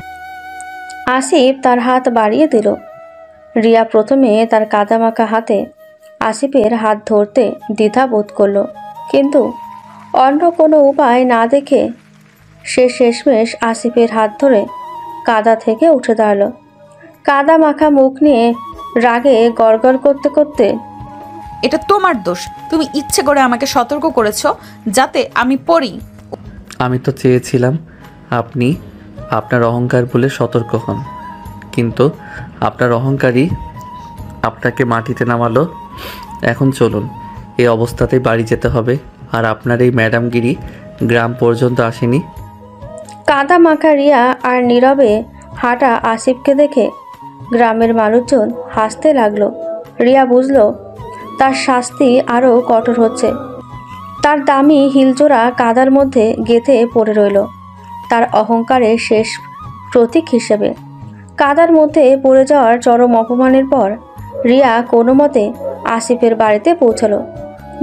আসিফ তার হাত বাড়িয়ে দিল। রিয়া প্রথমে তার কাদামাখা হাতে আসিফের হাত ধরতে দ্বিধা বোধ করল, কিন্তু অন্য কোনো উপায় না দেখে সে শেষমেশ আসিফের হাত ধরে কাদা থেকে উঠে দাঁড়ালো। কাদা মাখা মুখ নিয়ে রাগে গড়গড় করতে করতে, এটা তোমার দোষ। তুমি ইচ্ছে করে আমাকে সতর্ক করেছো যাতে আমি পড়ি। আমি তো চেয়েছিলাম আপনি আপনার অহংকার বলে সতর্ক হন, কিন্তু আপনার অহংকারই আপনাকে মাটিতে নামালো। এখন চলুন, এই অবস্থাতেই বাড়ি যেতে হবে। আর আপনার এই ম্যাডামগিরি গ্রাম পর্যন্ত আসেনি। কাদা মাখা রিয়া আর নীরবে হাঁটা আসিফকে দেখে গ্রামের মানুষজন হাসতে লাগলো। রিয়া বুঝলো তার শাস্তি আরও কঠোর হচ্ছে। তার দামি হিলজোড়া কাদার মধ্যে গেঁথে পড়ে রইল তার অহংকারের শেষ প্রতীক হিসেবে। কাদার মধ্যে পড়ে যাওয়ার চরম অপমানের পর রিয়া কোনো মতে আসিফের বাড়িতে পৌঁছালো।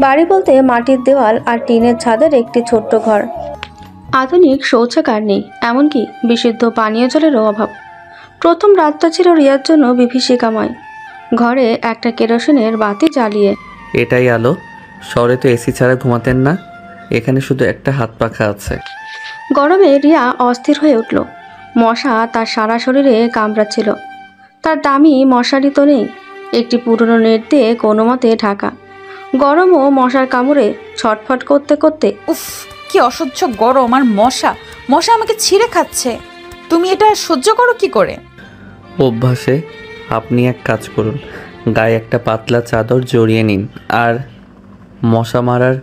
বাড়ি বলতে মাটির দেওয়াল আর টিনের ছাদের একটি ছোট্ট ঘর। আধুনিক শৌচাগার নেই, এমনকি বিশুদ্ধ পানীয় জলেরও অভাব। প্রথম রাতটা ছিল রিয়ার জন্য বিভীষিকাময়। ঘরে একটা কেরোসিনের বাতি জ্বালিয়ে। এটাই আলো? শহরে তো এসি ছাড়া ঘুমাতেন না, এখানে শুধু একটা হাত পাখা আছে। গরমে রিয়া অস্থির হয়ে উঠল। মশা তার সারা শরীরে কামড়াচ্ছিল। তার দামি মশারি তো নেই, একটি পুরনো নেট দিয়ে কোনো মতে ঢাকা। গরম ও মশার কামড়ে ছটফট করতে করতে, উফ, কি অসহ্য গরম আর মশা। মশা আমাকে ছিঁড়ে খাচ্ছে। তুমি এটা সহ্য করো কি করে? অভ্যাসে। আপনি এক কাজ করুন, গায়ে একটা পাতলা চাদর জড়িয়ে নিন। আর মশা মারার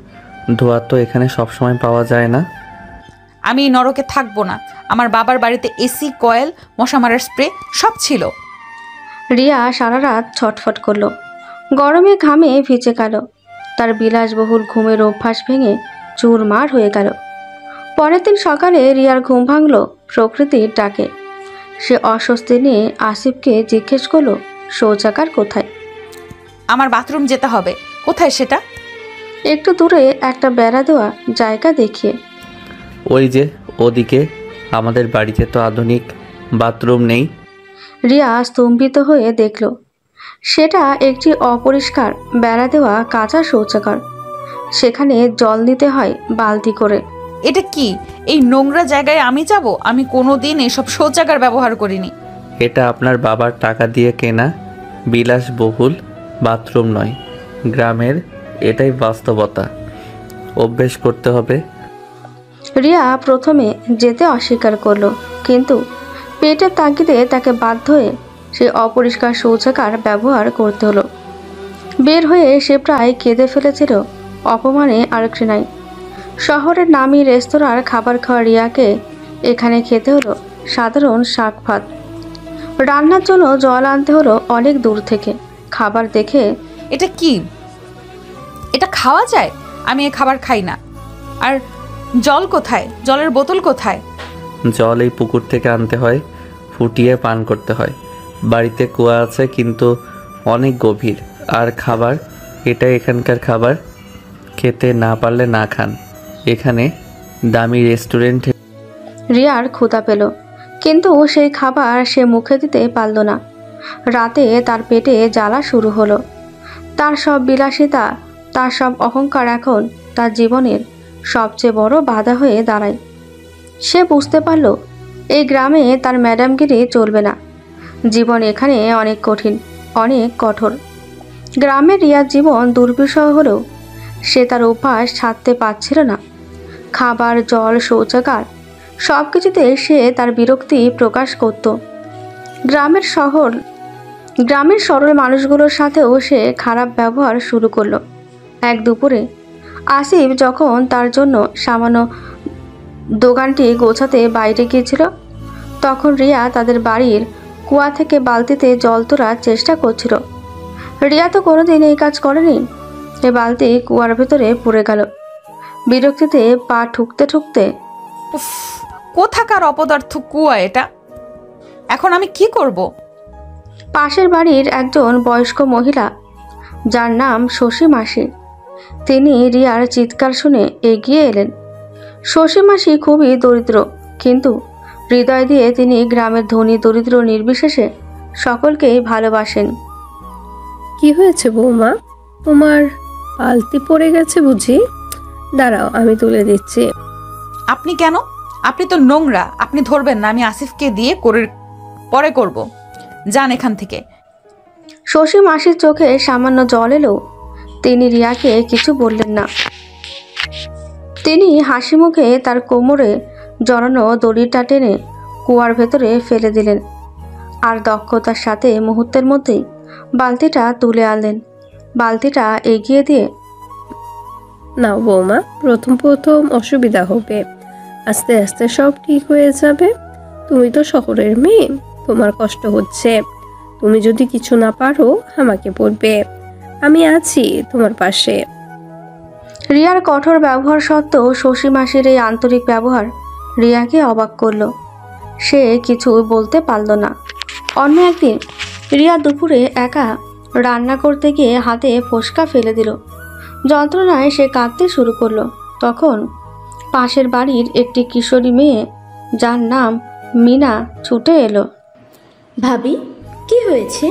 ধোঁয়া তো এখানে সবসময় পাওয়া যায় না। আমি এই নরকে থাকবো না। আমার বাবার বাড়িতে এসি, কয়েল, মশা মারার স্প্রে সব ছিল। রিয়া সারা রাত ছটফট করলো। গরমে ঘামে ভিজে গেল। তার বিলাসবহুল ঘুমের অভ্যাস ভেঙে চুরমার হয়ে গেল। পরের দিন সকালে রিয়ার ঘুম ভাঙল প্রকৃতির ডাকে। সে অস্বস্তি নিয়ে আসিফকে জিজ্ঞেস করলো শৌচাগার কোথায়। আমার বাথরুম যেতে হবে। কোথায় সেটা? একটু দূরে একটা বেড়া দেওয়া জায়গা দেখিয়ে। ওই যে ওদিকে। আমাদের বাড়িতে তো আধুনিক বাথরুম নেই। রিয়া স্তম্ভিত হয়ে দেখল সেটা একটি অপরিষ্কার বেড়া দেওয়া কাঁচা শৌচাগার। সেখানে জল নিতে হয় বালতি করে। এটা কি? এই নোংরা জায়গায় আমি যাব? আমি কোনোদিন এসব শৌচাগার ব্যবহার করিনি। এটা আপনার বাবার টাকা দিয়ে কেনা বিলাসবহুল বাথরুম নয়, গ্রামের এটাই বাস্তবতা। অভ্যেস করতে হবে। রিয়া প্রথমে যেতে অস্বীকার করলো, কিন্তু পেটের তাগিদে তাকে বাধ্য হয়ে সে অপরিষ্কার শৌচাগার ব্যবহার করতে হলো। বের হয়ে সে প্রায় কেঁদে ফেলেছিল অপমানে আর ঘৃণায়। শহরের নামি রেস্তোরাঁর খাবার খাওয়া রিয়াকে এখানে খেতে হলো সাধারণ শাক ভাত। রান্নার জন্য জল আনতে হলো অনেক দূর থেকে। খাবার দেখে, এটা কি? এটা খাওয়া যায়? আমি এ খাবার খাই না। আর জল কোথায়? জলের বোতল কোথায়? জল এই পুকুর থেকে আনতে হয়, ফুটিয়ে পান করতে হয়। বাড়িতে কুয়া আছে, কিন্তু অনেক গভীর। আর খাবার, এটা এখানকার খাবার। খেতে না পারলে না খান। এখানে দামি রেস্টুরেন্টে। রিয়ার ক্ষুধা পেল, কিন্তু সেই খাবার সে মুখে দিতে পারল না। রাতে তার পেটে জ্বালা শুরু হলো। তার সব বিলাসিতা, তার সব অহংকার এখন তার জীবনের সবচেয়ে বড় বাধা হয়ে দাঁড়ায়। সে বুঝতে পারল এই গ্রামে তার ম্যাডামগিরি চলবে না। জীবন এখানে অনেক কঠিন, অনেক কঠোর। গ্রামের রিয়ার জীবন দুর্বিষহ হলেও সে তার অভ্যাস ছাড়তে পারছিল না। খাবার, জল, শৌচাগার সব কিছুতে সে তার বিরক্তি প্রকাশ করত। গ্রামের সরল মানুষগুলোর সাথেও সে খারাপ ব্যবহার শুরু করলো। এক দুপুরে আসিফ যখন তার জন্য সামান্য দোকানটি গোছাতে বাইরে গিয়েছিল, তখন রিয়া তাদের বাড়ির কুয়া থেকে বালতিতে জল তোলার চেষ্টা করছিল। রিয়া তো কোনোদিন এই কাজ করেনি। এ বালতি কুয়ার ভেতরে পড়ে গেল। বিরক্তিতে পা ঠুকতে ঠুকতে, উফ, কোথাকার অপদার্থ কুয়া এটা! এখন আমি কি করব? পাশের বাড়ির একজন বয়স্ক মহিলা, যার নাম শশী মাসি, তিনি রিয়ার চিৎকার শুনে এগিয়ে এলেন। শশী মাসি খুবই দরিদ্র, কিন্তু হৃদয় দিয়ে তিনি গ্রামের ধনী দরিদ্র নির্বিশেষে সকলকেই ভালোবাসেন। কি হয়েছে বৌমা, তোমার পালতি পড়ে গেছে বুঝি? দাঁড়াও, আমি তুলে দিচ্ছি। আপনি কেন? আপনি তো নোংরা, আপনি ধরবেন না। আমি আসিফকে দিয়ে পরে করব। যান এখান থেকে। শশী মাসির চোখে সামান্য জল এলেও তিনি রিয়াকে কিছু বললেন না। তিনি হাসি মুখে তার কোমরে জড়ানো দড়িটা টেনে কুয়ার ভেতরে ফেলে দিলেন, আর দক্ষতার সাথে মুহূর্তের মধ্যেই বালতিটা তুলে আনলেন। বালতিটা এগিয়ে দিয়ে, নাও বৌমা, প্রথম প্রথম অসুবিধা হবে, আস্তে আস্তে সব ঠিক হয়ে যাবে। তুমি তো শহরের মেয়ে, তোমার কষ্ট হচ্ছে। তুমি যদি কিছু না পারো আমাকে বলবে, আমি আছি তোমার পাশে। রিয়ার কঠোর ব্যবহার সত্ত্বেও শশী মাসির এই আন্তরিক ব্যবহার রিয়াকে অবাক করল। সে কিছু বলতে পারল না। অন্য একদিন রিয়া দুপুরে একা রান্না করতে গিয়ে হাতে ফোসকা ফেলে দিল। যন্ত্রণায় সে কাঁদতে শুরু করলো। তখন পাশের বাড়ির একটি কিশোরী মেয়ে, যার নাম মিনা, ছুটে এলো। ভাবি, কি হয়েছে?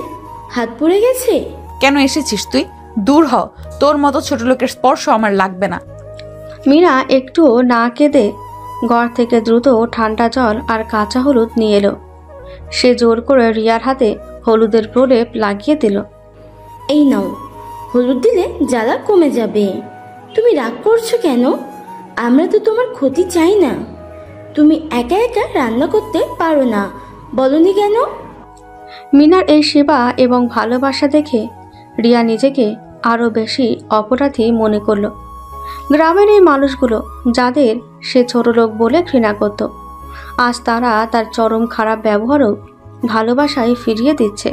হাত পুড়ে গেছে? কেন এসেছিস তুই? দূর হ, তোর মতো ছোট লোকের স্পর্শ আমার লাগবে না। মিনা একটুও না কেঁদে ঘর থেকে দ্রুত ঠান্ডা জল আর কাঁচা হলুদ নিয়ে এলো। সে জোর করে রিয়ার হাতে হলুদের প্রলেপ লাগিয়ে দিল। এই নাও, হলুদ দিলে জ্বালা কমে যাবে। তুমি রাগ করছো কেন? আমরা তো তোমার ক্ষতি চাই না। তুমি একা একা রান্না করতে পারো না, বলনি কেন? মিনার এই সেবা এবং ভালোবাসা দেখে রিয়া নিজেকে আরও বেশি অপরাধী মনে করল। গ্রামের এই মানুষগুলো, যাদের সে ছোট লোক বলে ঘৃণা করত, আজ তারা তার চরম খারাপ ব্যবহারও ভালোবাসায় ফিরিয়ে দিচ্ছে।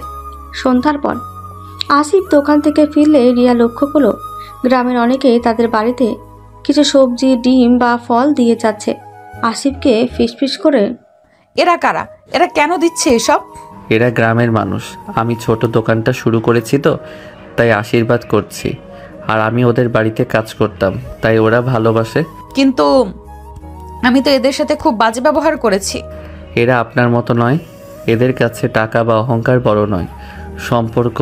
সন্ধ্যার পর আসিফ দোকান থেকে ফিরলে রিয়া লক্ষ্য করল গ্রামের অনেকেই তাদের বাড়িতে কিছু সবজি, ডিম বা ফল দিয়ে যাচ্ছে। আসিফকে ফিসফিস করে, এরা কারা? এরা কেন দিচ্ছে এসব? এরা গ্রামের মানুষ। আমি ছোট দোকানটা শুরু করেছি তো, তাই আশীর্বাদ করছি। আর আমি ওদের বাড়িতে কাজ করতাম, তাই ওরা ভালোবাসে। কিন্তু আমি তো এদের সাথে খুব বাজে ব্যবহার করেছি। এরা আপনার মতো নয়। এদের কাছে টাকা বা অহংকার বড় নয়, সম্পর্ক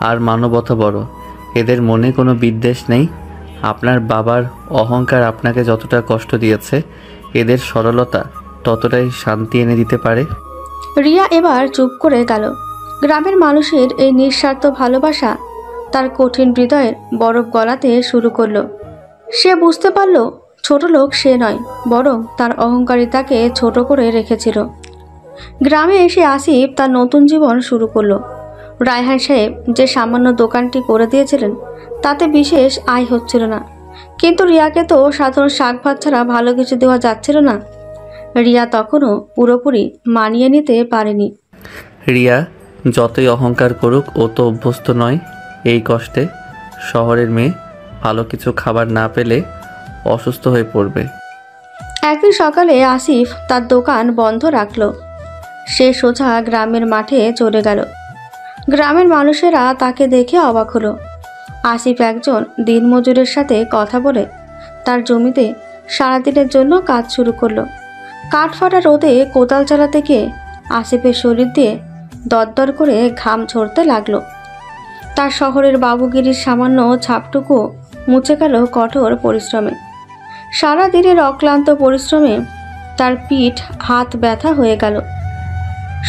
আর মানবতা বড়। এদের মনে কোনো বিদ্বেষ নেই। আপনার বাবার অহংকার আপনাকে যতটা কষ্ট দিয়েছে, এদের সরলতা ততটাই শান্তি এনে দিতে পারে। রিয়া এবার চুপ করে গেল। গ্রামের মানুষের এই নিঃস্বার্থ ভালোবাসা তার কঠিন হৃদয়ের বরফ গলাতে শুরু করলো। সে বুঝতে পারল ছোট লোক সে নয়, বরং তার অহংকারিতাকে ছোট করে রেখেছিল। গ্রামে এসে আসিফ তার নতুন জীবন শুরু করলো। রায়হান সাহেব যে সামান্য দোকানটি করে দিয়েছিলেন, তাতে বিশেষ আয় হচ্ছিল না, কিন্তু রিয়াকে তো সাধারণ শাক ভাত ছাড়া ভালো কিছু দেওয়া যাচ্ছিল না। রিয়া তখনও পুরোপুরি মানিয়ে নিতে পারেনি। রিয়া যতই অহংকার করুক, ও তো অভ্যস্ত নয় এই কষ্টে। শহরের মেয়ে ভালো কিছু খাবার না পেলে অসুস্থ হয়ে পড়বে। একদিন সকালে আসিফ তার দোকান বন্ধ রাখল। সে সোজা গ্রামের মাঠে চলে গেল। গ্রামের মানুষেরা তাকে দেখে অবাক হলো। আসিফ একজন দিনমজুরের সাথে কথা বলে তার জমিতে সারাদিনের জন্য কাজ শুরু করলো। কাঠফাটা রোদে কোদাল চালাতে গিয়ে আসিফের শরীর দিয়ে দরদর করে ঘাম ঝরতে লাগলো। তার শহরের বাবুগিরির সামান্য ছাপটুকু মুছে গেল কঠোর পরিশ্রমে। সারা দিনের অক্লান্ত পরিশ্রমে তার পিঠ হাত ব্যথা হয়ে গেল।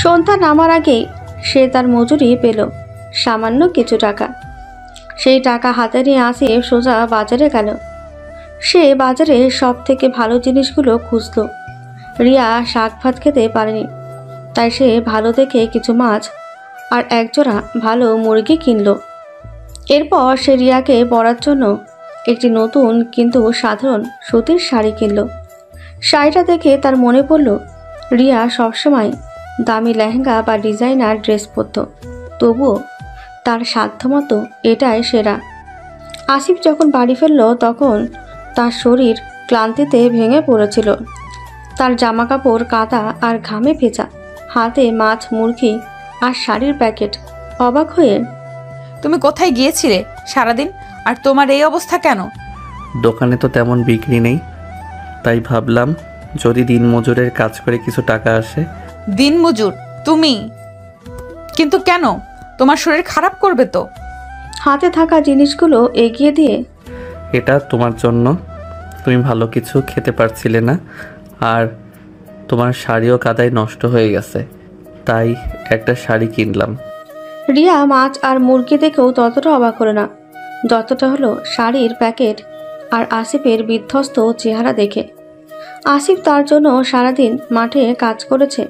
সন্ধ্যা নামার আগেই সে তার মজুরি পেল, সামান্য কিছু টাকা। সেই টাকা হাতে নিয়ে আসিফ সোজা বাজারে গেল। সে বাজারে সব থেকে ভালো জিনিসগুলো খুঁজল। রিয়া শাক ভাত খেতে পারেনি, তাই সে ভালো দেখে কিছু মাছ আর একজোড়া ভালো মুরগি কিনল। এরপর সে রিয়াকে পরার জন্য একটি নতুন কিন্তু সাধারণ সুতির শাড়ি কিনল। শাড়িটা দেখে তার মনে পড়ল রিয়া সবসময় দামি লেহেঙ্গা বা ডিজাইনার ড্রেস পরত, তবুও তার সাধ্যমতো এটাই সেরা। আসিফ যখন বাড়ি ফিরল তখন তার শরীর ক্লান্তিতে ভেঙে পড়েছিল। তার জামা কাপড় কাদা আর ঘামে ভেজা, হাতে মাছ, মুরগি আর শাড়ির প্যাকেট। অবাক হয়ে, তুমি কোথায় গিয়েছিলে সারাদিন? আর তোমার এই অবস্থা কেন? দোকানে তো তেমন বিক্রি নেই, তাই ভাবলাম যদি দিনমজুরের কাজ করে কিছু টাকা আসে। দিনমজুর তুমি? কিন্তু কেন? তোমার শরীর খারাপ করবে তো। হাতে থাকা জিনিসগুলো এগিয়ে দিয়ে, এটা তোমার জন্য, তুমি ভালো কিছু খেতে পারছিলে না, আর তোমার শাড়িও কাদায় নষ্ট হয়ে গেছে, তাই একটা শাড়ি কিনলাম। রিয়া মাছ আর মুরগি দেখেও ততটা অবাক হলো না যতটা হলো শাড়ির প্যাকেট আর আসিফের বিধ্বস্ত চেহারা দেখে। আসিফ তার জন্য সারাদিন মাঠে কাজ করেছে,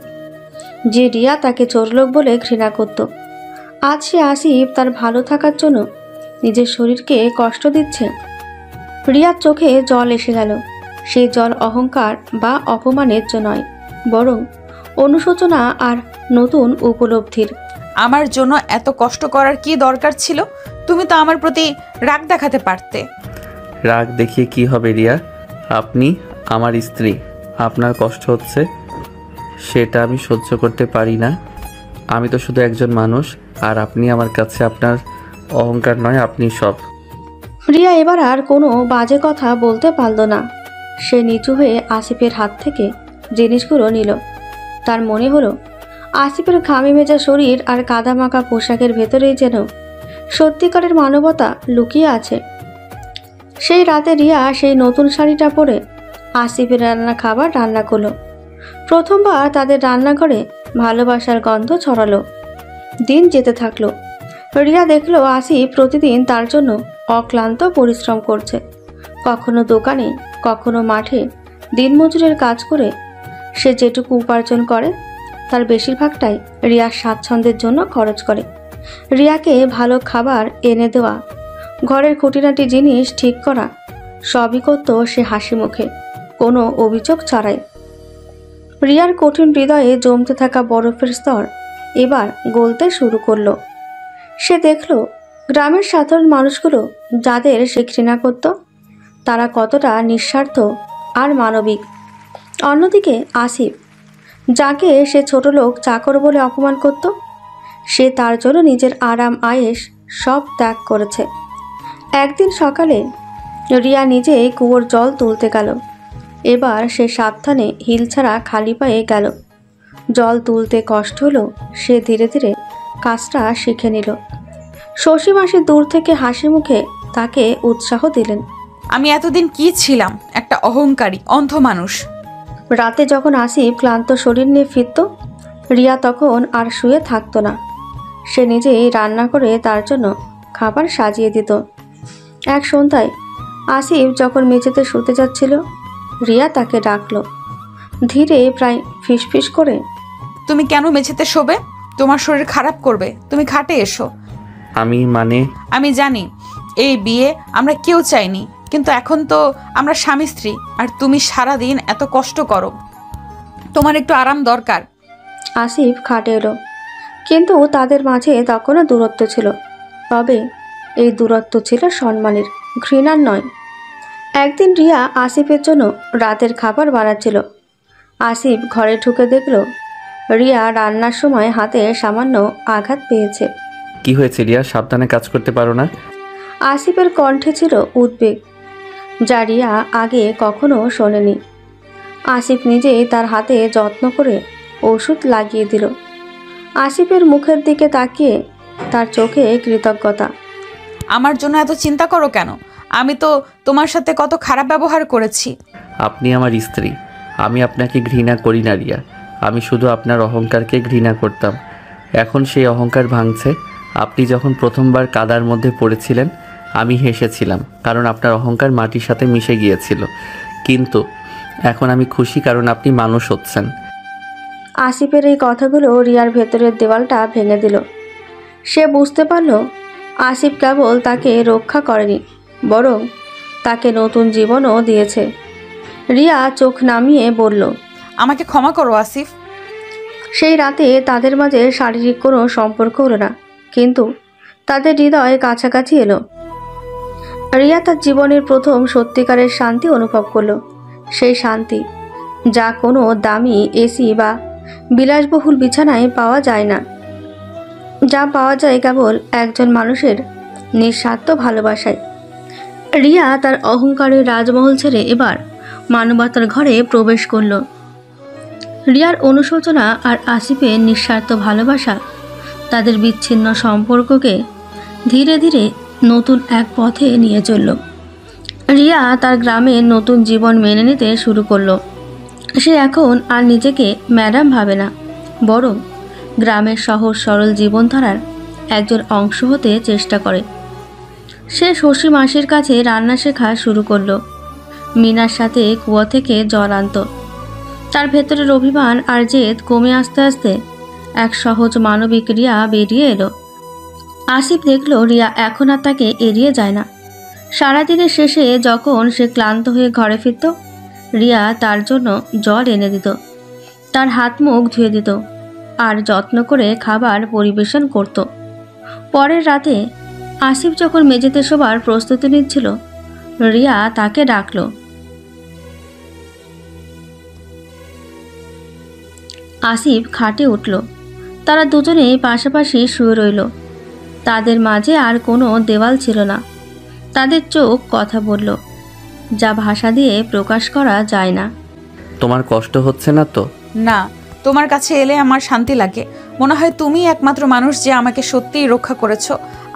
যে রিয়া তাকে চোরলোক বলে ঘৃণা করত। আজ সে আসিফ তার ভালো থাকার জন্য নিজের শরীরকে কষ্ট দিচ্ছে। রিয়ার চোখে জল এসে গেল। সেই জল অহংকার বা অপমানের জন্য নয়, বরং অনুশোচনা আর নতুন উপলব্ধির। আমার জন্য এত কষ্ট করার কি দরকার ছিল? তুমি তো আমার প্রতি রাগ দেখাতে পারতে। রাগ দেখিয়ে কি হবে রিয়া? আপনি আমার স্ত্রী, আপনার কষ্ট হচ্ছে সেটা আমি সহ্য করতে পারি না। আমি তো শুধু একজন মানুষ, আর আপনি আমার কাছে আপনার অহংকার নয়, আপনি সব। রিয়া এবার আর কোনো বাজে কথা বলতে পারল না। সে নিচু হয়ে আসিফের হাত থেকে জিনিসগুলো নিল। তার মনে হলো আসিফের ঘামে ভেজা শরীর আর কাদামাখা পোশাকের ভেতরেই যেন সত্যিকারের মানবতা লুকিয়ে আছে। সেই রাতে রিয়া সেই নতুন শাড়িটা পরে আসিফের রান্না খাবার রান্না করলো। প্রথমবার তাদের রান্নাঘরে ভালোবাসার গন্ধ ছড়ালো। দিন যেতে থাকলো। রিয়া দেখলো আসিফ প্রতিদিন তার জন্য অক্লান্ত পরিশ্রম করছে, কখনো দোকানে, কখনো মাঠে দিনমজুরের কাজ করে। সে যেটুকু উপার্জন করে তার বেশিরভাগটাই রিয়ার স্বাচ্ছন্দ্যের জন্য খরচ করে। রিয়াকে ভালো খাবার এনে দেওয়া, ঘরের খুঁটিনাটি জিনিস ঠিক করা, সবই করত সে হাসি মুখে, কোনো অভিযোগ ছাড়াই। রিয়ার কঠিন হৃদয়ে জমতে থাকা বরফের স্তর এবার গলতে শুরু করলো। সে দেখল গ্রামের সাধারণ মানুষগুলো যাদের সে ঘৃণা করত, তারা কতটা নিঃস্বার্থ আর মানবিক। অন্যদিকে আসিফ, যাকে সে ছোট লোক চাকর বলে অপমান করত, সে তার জন্য নিজের আরাম আয়েশ সব ত্যাগ করেছে। একদিন সকালে রিয়া নিজেই কুয়োর জল তুলতে গেল। এবার সে সাবধানে হিল ছাড়া খালি পায়ে গেল। জল তুলতে কষ্ট হলো, সে ধীরে ধীরে কাজটা শিখে নিল। শশী মাসি দূর থেকে হাসি মুখে তাকে উৎসাহ দিলেন। আমি এতদিন কি ছিলাম? একটা অহংকারী অন্ধ মানুষ। রাতে যখন আসিফ ক্লান্ত শরীর নিয়ে ফিরত, রিয়া তখন আর শুয়ে থাকতো না। সে নিজেই রান্না করে তার জন্য খাবার সাজিয়ে দিত। এক সন্ধ্যায় আসিফ যখন মেঝেতে শুতে যাচ্ছিল, রিয়া তাকে ডাকলো ধীরে, প্রায় ফিসফিস করে। তুমি কেন মেঝেতে শোবে? তোমার শরীর খারাপ করবে, তুমি খাটে এসো। আমি জানি এই বিয়ে আমরা কেউ চাইনি, কিন্তু এখন তো আমরা স্বামী স্ত্রী, আর তুমি সারাদিন এত কষ্ট করো, তোমার একটু আরাম দরকার। আসিফ খাটে এলো, কিন্তু তাদের মাঝে তখনও দূরত্ব ছিল। তবে এই দূরত্ব ছিল সম্মানের, ঘৃণার নয়। একদিন রিয়া আসিফের জন্য রাতের খাবার বানাচ্ছিল। আসিফ ঘরে ঢুকে দেখল রিয়া রান্নার সময় হাতে সামান্য আঘাত পেয়েছে। কি হয়েছে রিয়া? সাবধানে কাজ করতে পারো না? আসিফের কণ্ঠে ছিল উদ্বেগ, যা রিয়া আগে কখনো শোনেনি। আসিফ নিজেই তার হাতে যত্ন করে ওষুধ লাগিয়ে দিল। আসিফের মুখের দিকে তাকিয়ে তার চোখে কৃতজ্ঞতা। আমার জন্য এত চিন্তা করো কেন? আমি তো তোমার সাথে কত খারাপ ব্যবহার করেছি। আপনি আমার স্ত্রী, আমি আপনাকে ঘৃণা করি না রিয়া। আমি শুধু আপনার অহংকারকে ঘৃণা করতাম। এখন সেই অহংকার ভাঙছে। আপনি যখন প্রথমবার কাদার মধ্যে পড়েছিলেন, আমি হেসেছিলাম, কারণ আপনার অহংকার মাটির সাথে মিশে গিয়েছিল। কিন্তু এখন আমি খুশি, কারণ আপনি মানুষ হচ্ছেন। আসিফের এই কথাগুলো রিয়ার ভেতরের দেওয়ালটা ভেঙে দিল। সে বুঝতে পারল আসিফ কেবল তাকে রক্ষা করেনি, বরং তাকে নতুন জীবনও দিয়েছে। রিয়া চোখ নামিয়ে বলল, আমাকে ক্ষমা করো আসিফ। সেই রাতে তাদের মাঝে শারীরিক কোনো সম্পর্ক হলো না, কিন্তু তাদের হৃদয় কাছাকাছি এলো। রিয়া তার জীবনের প্রথম সত্যিকারের শান্তি অনুভব করলো। সেই শান্তি যা কোনো দামি এসি বা বিলাসবহুল বিছানায় পাওয়া যায় না, যা পাওয়া যায় কেবল একজন মানুষের নিঃস্বার্থ ভালোবাসায়। রিয়া তার অহংকারের রাজমহল ছেড়ে এবার মানবতার ঘরে প্রবেশ করল। রিয়ার অনুশোচনা আর আসিফের নিঃস্বার্থ ভালোবাসা তাদের বিচ্ছিন্ন সম্পর্ককে ধীরে ধীরে নতুন এক পথে নিয়ে চলল। রিয়া তার গ্রামে নতুন জীবন মেনে নিতে শুরু করলো। সে এখন আর নিজেকে ম্যাডাম ভাবে না, বরং গ্রামের সহজ সরল জীবনধারার একজন অংশ হতে চেষ্টা করে। সে শশী মাসির কাছে রান্না শেখা শুরু করলো। মিনার সাথে কুয়া থেকে জল আনত। তার ভেতরের অভিমান আর জেদ কমে আস্তে আস্তে এক সহজ মানবিক রিয়া বেরিয়ে এলো। আসিফ দেখলো রিয়া এখন আর তাকে এড়িয়ে যায় না। সারাদিনের শেষে যখন সে ক্লান্ত হয়ে ঘরে ফিরত, রিয়া তার জন্য জল এনে দিত, তার হাত মুখ ধুয়ে দিত আর যত্ন করে খাবার পরিবেশন করত। পরের রাতে আসিফ যখন মেঝেতে শোবার প্রস্তুতি নিচ্ছিল, রিয়া তাকে ডাকলো। আসিফ খাটে উঠল। তারা দুজনেই পাশাপাশি শুয়ে রইল। তাদের মাঝে আর কোনো দেওয়াল ছিল না। তাদের চোখ কথা বলল, যা ভাষা দিয়ে প্রকাশ করা যায় না। তোমার কষ্ট হচ্ছে না তো? না, তোমার কাছে এলে আমার শান্তি লাগে। মনে হয় তুমি একমাত্র মানুষ যে আমাকে সত্যিই রক্ষা করেছো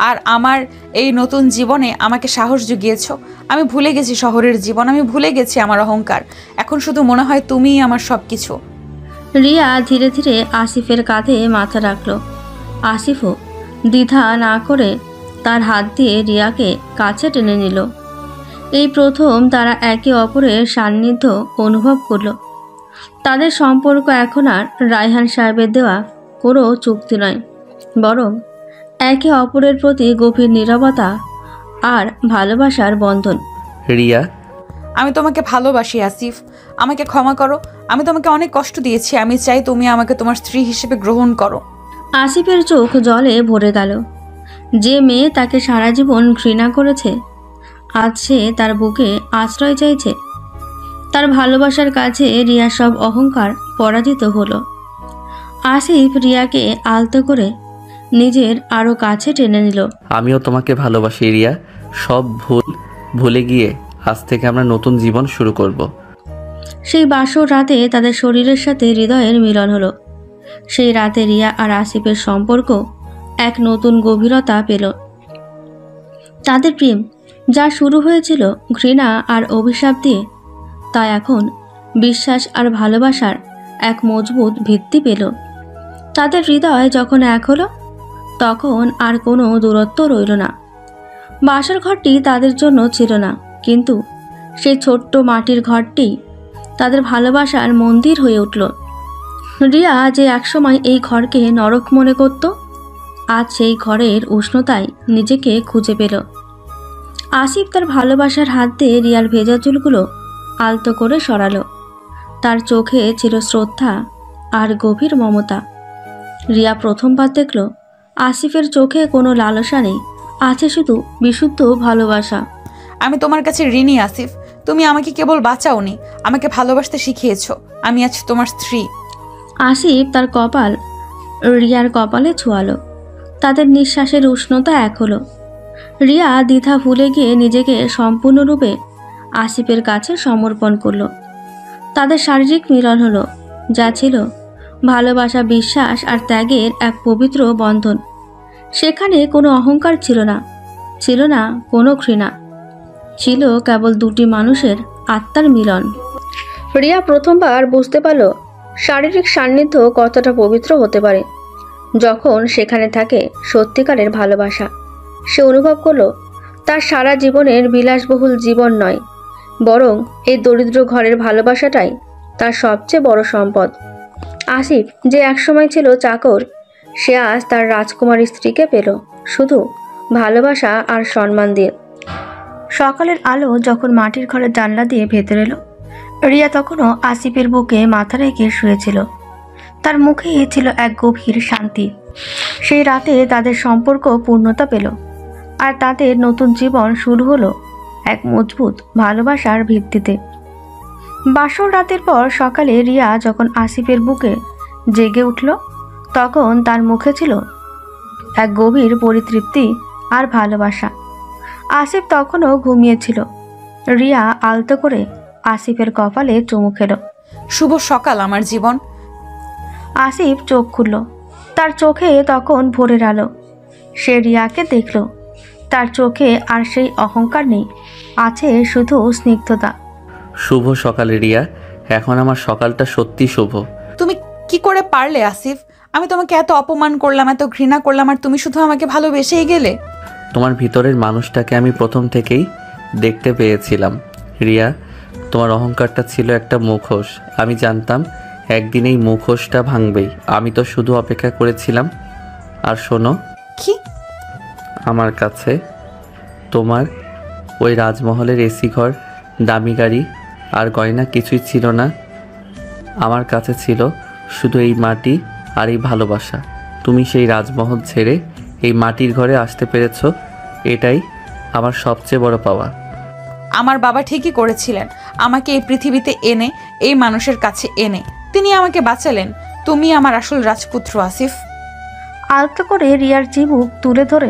আর আমার এই নতুন জীবনে আমাকে সাহস জুগিয়েছো। আমি ভুলে গেছি শহরের জীবন, আমি ভুলে গেছি আমার অহংকার। এখন শুধু মনে হয় তুমিই আমার সব কিছু। রিয়া ধীরে ধীরে আসিফের কাঁধে মাথা রাখল। আসিফও দ্বিধা না করে তার হাত দিয়ে রিয়াকে কাছে টেনে নিল। এই প্রথম তারা একে অপরের সান্নিধ্য অনুভব করল। তাদের সম্পর্ক এখন আর রায়হান সাহেবের দেওয়া কোনো চুক্তি নয়, বরং একে অপরের প্রতি গভীর নীরবতা আর ভালোবাসার বন্ধন। রিয়া, আমি তোমাকে ভালোবাসি আসিফ, আমাকে ক্ষমা করো। আমি তোমাকে অনেক কষ্ট দিয়েছি। আমি চাই তুমি আমাকে তোমার স্ত্রী হিসেবে গ্রহণ করো। আসিফের চোখ জলে ভরে গেল। যে মেয়ে তাকে সারা জীবন ঘৃণা করেছে, আজ সে তার বুকে আশ্রয় চাইছে। তার ভালোবাসার কাছে রিয়া সব অহংকার পরাজিত হলো। আসিফ রিয়াকে আলতো করে নিজের আরো কাছে টেনে নিল। আমিও তোমাকে ভালোবাসি রিয়া। সব ভুলে গিয়ে আজ থেকে আমরা নতুন জীবন শুরু করব। সেই বাসর রাতে তাদের শরীরের সাথে হৃদয়ের মিলন হলো। সেই রাতে রিয়া আর আসিফের সম্পর্ক এক নতুন গভীরতা পেল। তাদের প্রেম যা শুরু হয়েছিল ঘৃণা আর অভিশাপ দিয়ে, তা এখন বিশ্বাস আর ভালোবাসার এক মজবুত ভিত্তি পেল। তাদের হৃদয় যখন এক হলো, তখন আর কোনো দূরত্ব রইল না। বাসর ঘরটি তাদের জন্য ছিল না, কিন্তু সেই ছোট্ট মাটির ঘরটি তাদের ভালোবাসার মন্দির হয়ে উঠল। রিয়া যে একসময় এই ঘরকে নরক মনে করত, আজ সেই ঘরের উষ্ণতায় নিজেকে খুঁজে পেল। আসিফ তার ভালোবাসার হাত দিয়ে রিয়ার ভেজা চুলগুলো আলতো করে সরালো। তার চোখে ছিল শ্রদ্ধা আর গভীর মমতা। রিয়া প্রথমবার দেখল আসিফের চোখে কোনো লালসা নেই, আছে শুধু বিশুদ্ধ ভালোবাসা। আমি তোমার কাছে ঋণী আসিফ। তুমি আমাকে কেবল বাঁচাওনি, আমাকে ভালোবাসতে শিখিয়েছো। আমি আজ তোমার স্ত্রী। আসিফ তার কপাল রিয়ার কপালে ছোঁয়ালো। তাদের নিঃশ্বাসের উষ্ণতা এক হলো। রিয়া দ্বিধা ভুলে গিয়ে নিজেকে সম্পূর্ণরূপে আসিফের কাছে সমর্পণ করল। তাদের শারীরিক মিলন হলো, যা ছিল ভালোবাসা, বিশ্বাস আর ত্যাগের এক পবিত্র বন্ধন। সেখানে কোনো অহংকার ছিল না, ছিল না কোনো ঘৃণা, ছিল কেবল দুটি মানুষের আত্মার মিলন। রিয়া প্রথমবার বুঝতে পারল শারীরিক সান্নিধ্য কতটা পবিত্র হতে পারে যখন সেখানে থাকে সত্যিকারের ভালোবাসা। সে অনুভব করলো তার সারা জীবনের বিলাসবহুল জীবন নয়, বরং এই দরিদ্র ঘরের ভালোবাসাটাই তার সবচেয়ে বড় সম্পদ। আসিফ যে একসময় ছিল চাকর, সে আজ তার রাজকুমারী স্ত্রীকে পেল শুধু ভালোবাসা আর সম্মান দিয়ে। সকালের আলো যখন মাটির ঘরের জানলা দিয়ে ভেতরে এলো, রিয়া তখনও আসিফের বুকে মাথা রেখে শুয়েছিল। তার মুখে ছিল এক গভীর শান্তি। সেই রাতে তাদের সম্পর্ক পূর্ণতা পেল, আর তাদের নতুন জীবন শুরু হলো এক মজবুত ভালোবাসার ভিত্তিতে। বাসর রাতের পর সকালে রিয়া যখন আসিফের বুকে জেগে উঠল, তখন তার মুখে ছিল এক গভীর পরিতৃপ্তি আর ভালোবাসা। আসিফ তখনও ঘুমিয়েছিল। রিয়া আলতো করে আসিফের কপালে চুমু খেল। শুভ সকাল আমার জীবন। আসিফ চোখ খুলল। তার চোখে তখন ভোরের আলো। সে রিয়াকে দেখল। তার চোখে আর সেই অহংকার নেই, আছে শুধু স্নিগ্ধতা। শুভ সকালে রিয়া, এখন আমার সকালটা সত্যি শুভ। তুমি কি করে পারলে আসিফ? আমি তোমাকে এত অপমান করলাম, এত ঘৃণা করলাম, আর তুমি শুধু আমাকে ভালোবেসেই গেলে। তোমার ভিতরের মানুষটাকে আমি প্রথম থেকেই দেখতে পেয়েছিলাম রিয়া। তোমার অহংকারটা ছিল একটা মুখোশ। আমি জানতাম একদিন এই মুখোশটা ভাঙবেই। আমি তো শুধু অপেক্ষা করেছিলাম। আর শোনো, কি? আমার কাছে তোমার ওই রাজমহলের এসি ঘর, দামি গাড়ি আর গয়না কিছুই ছিল না। আমার কাছে ছিল শুধু এই মাটি আর এই ভালোবাসা। তুমি সেই রাজমহল ছেড়ে এই মাটির ঘরে আসতে পেরেছ, এটাই আমার সবচেয়ে বড় পাওয়া। আমার বাবা ঠিকই করেছিলেন আমাকে এই পৃথিবীতে এনে, এই মানুষের কাছে এনে। তিনি আমাকে বাঁচালেন। তুমি আমার আসল রাজপুত্র আসিফ। আলতো করে রিয়ার চিবুক তুলে ধরে,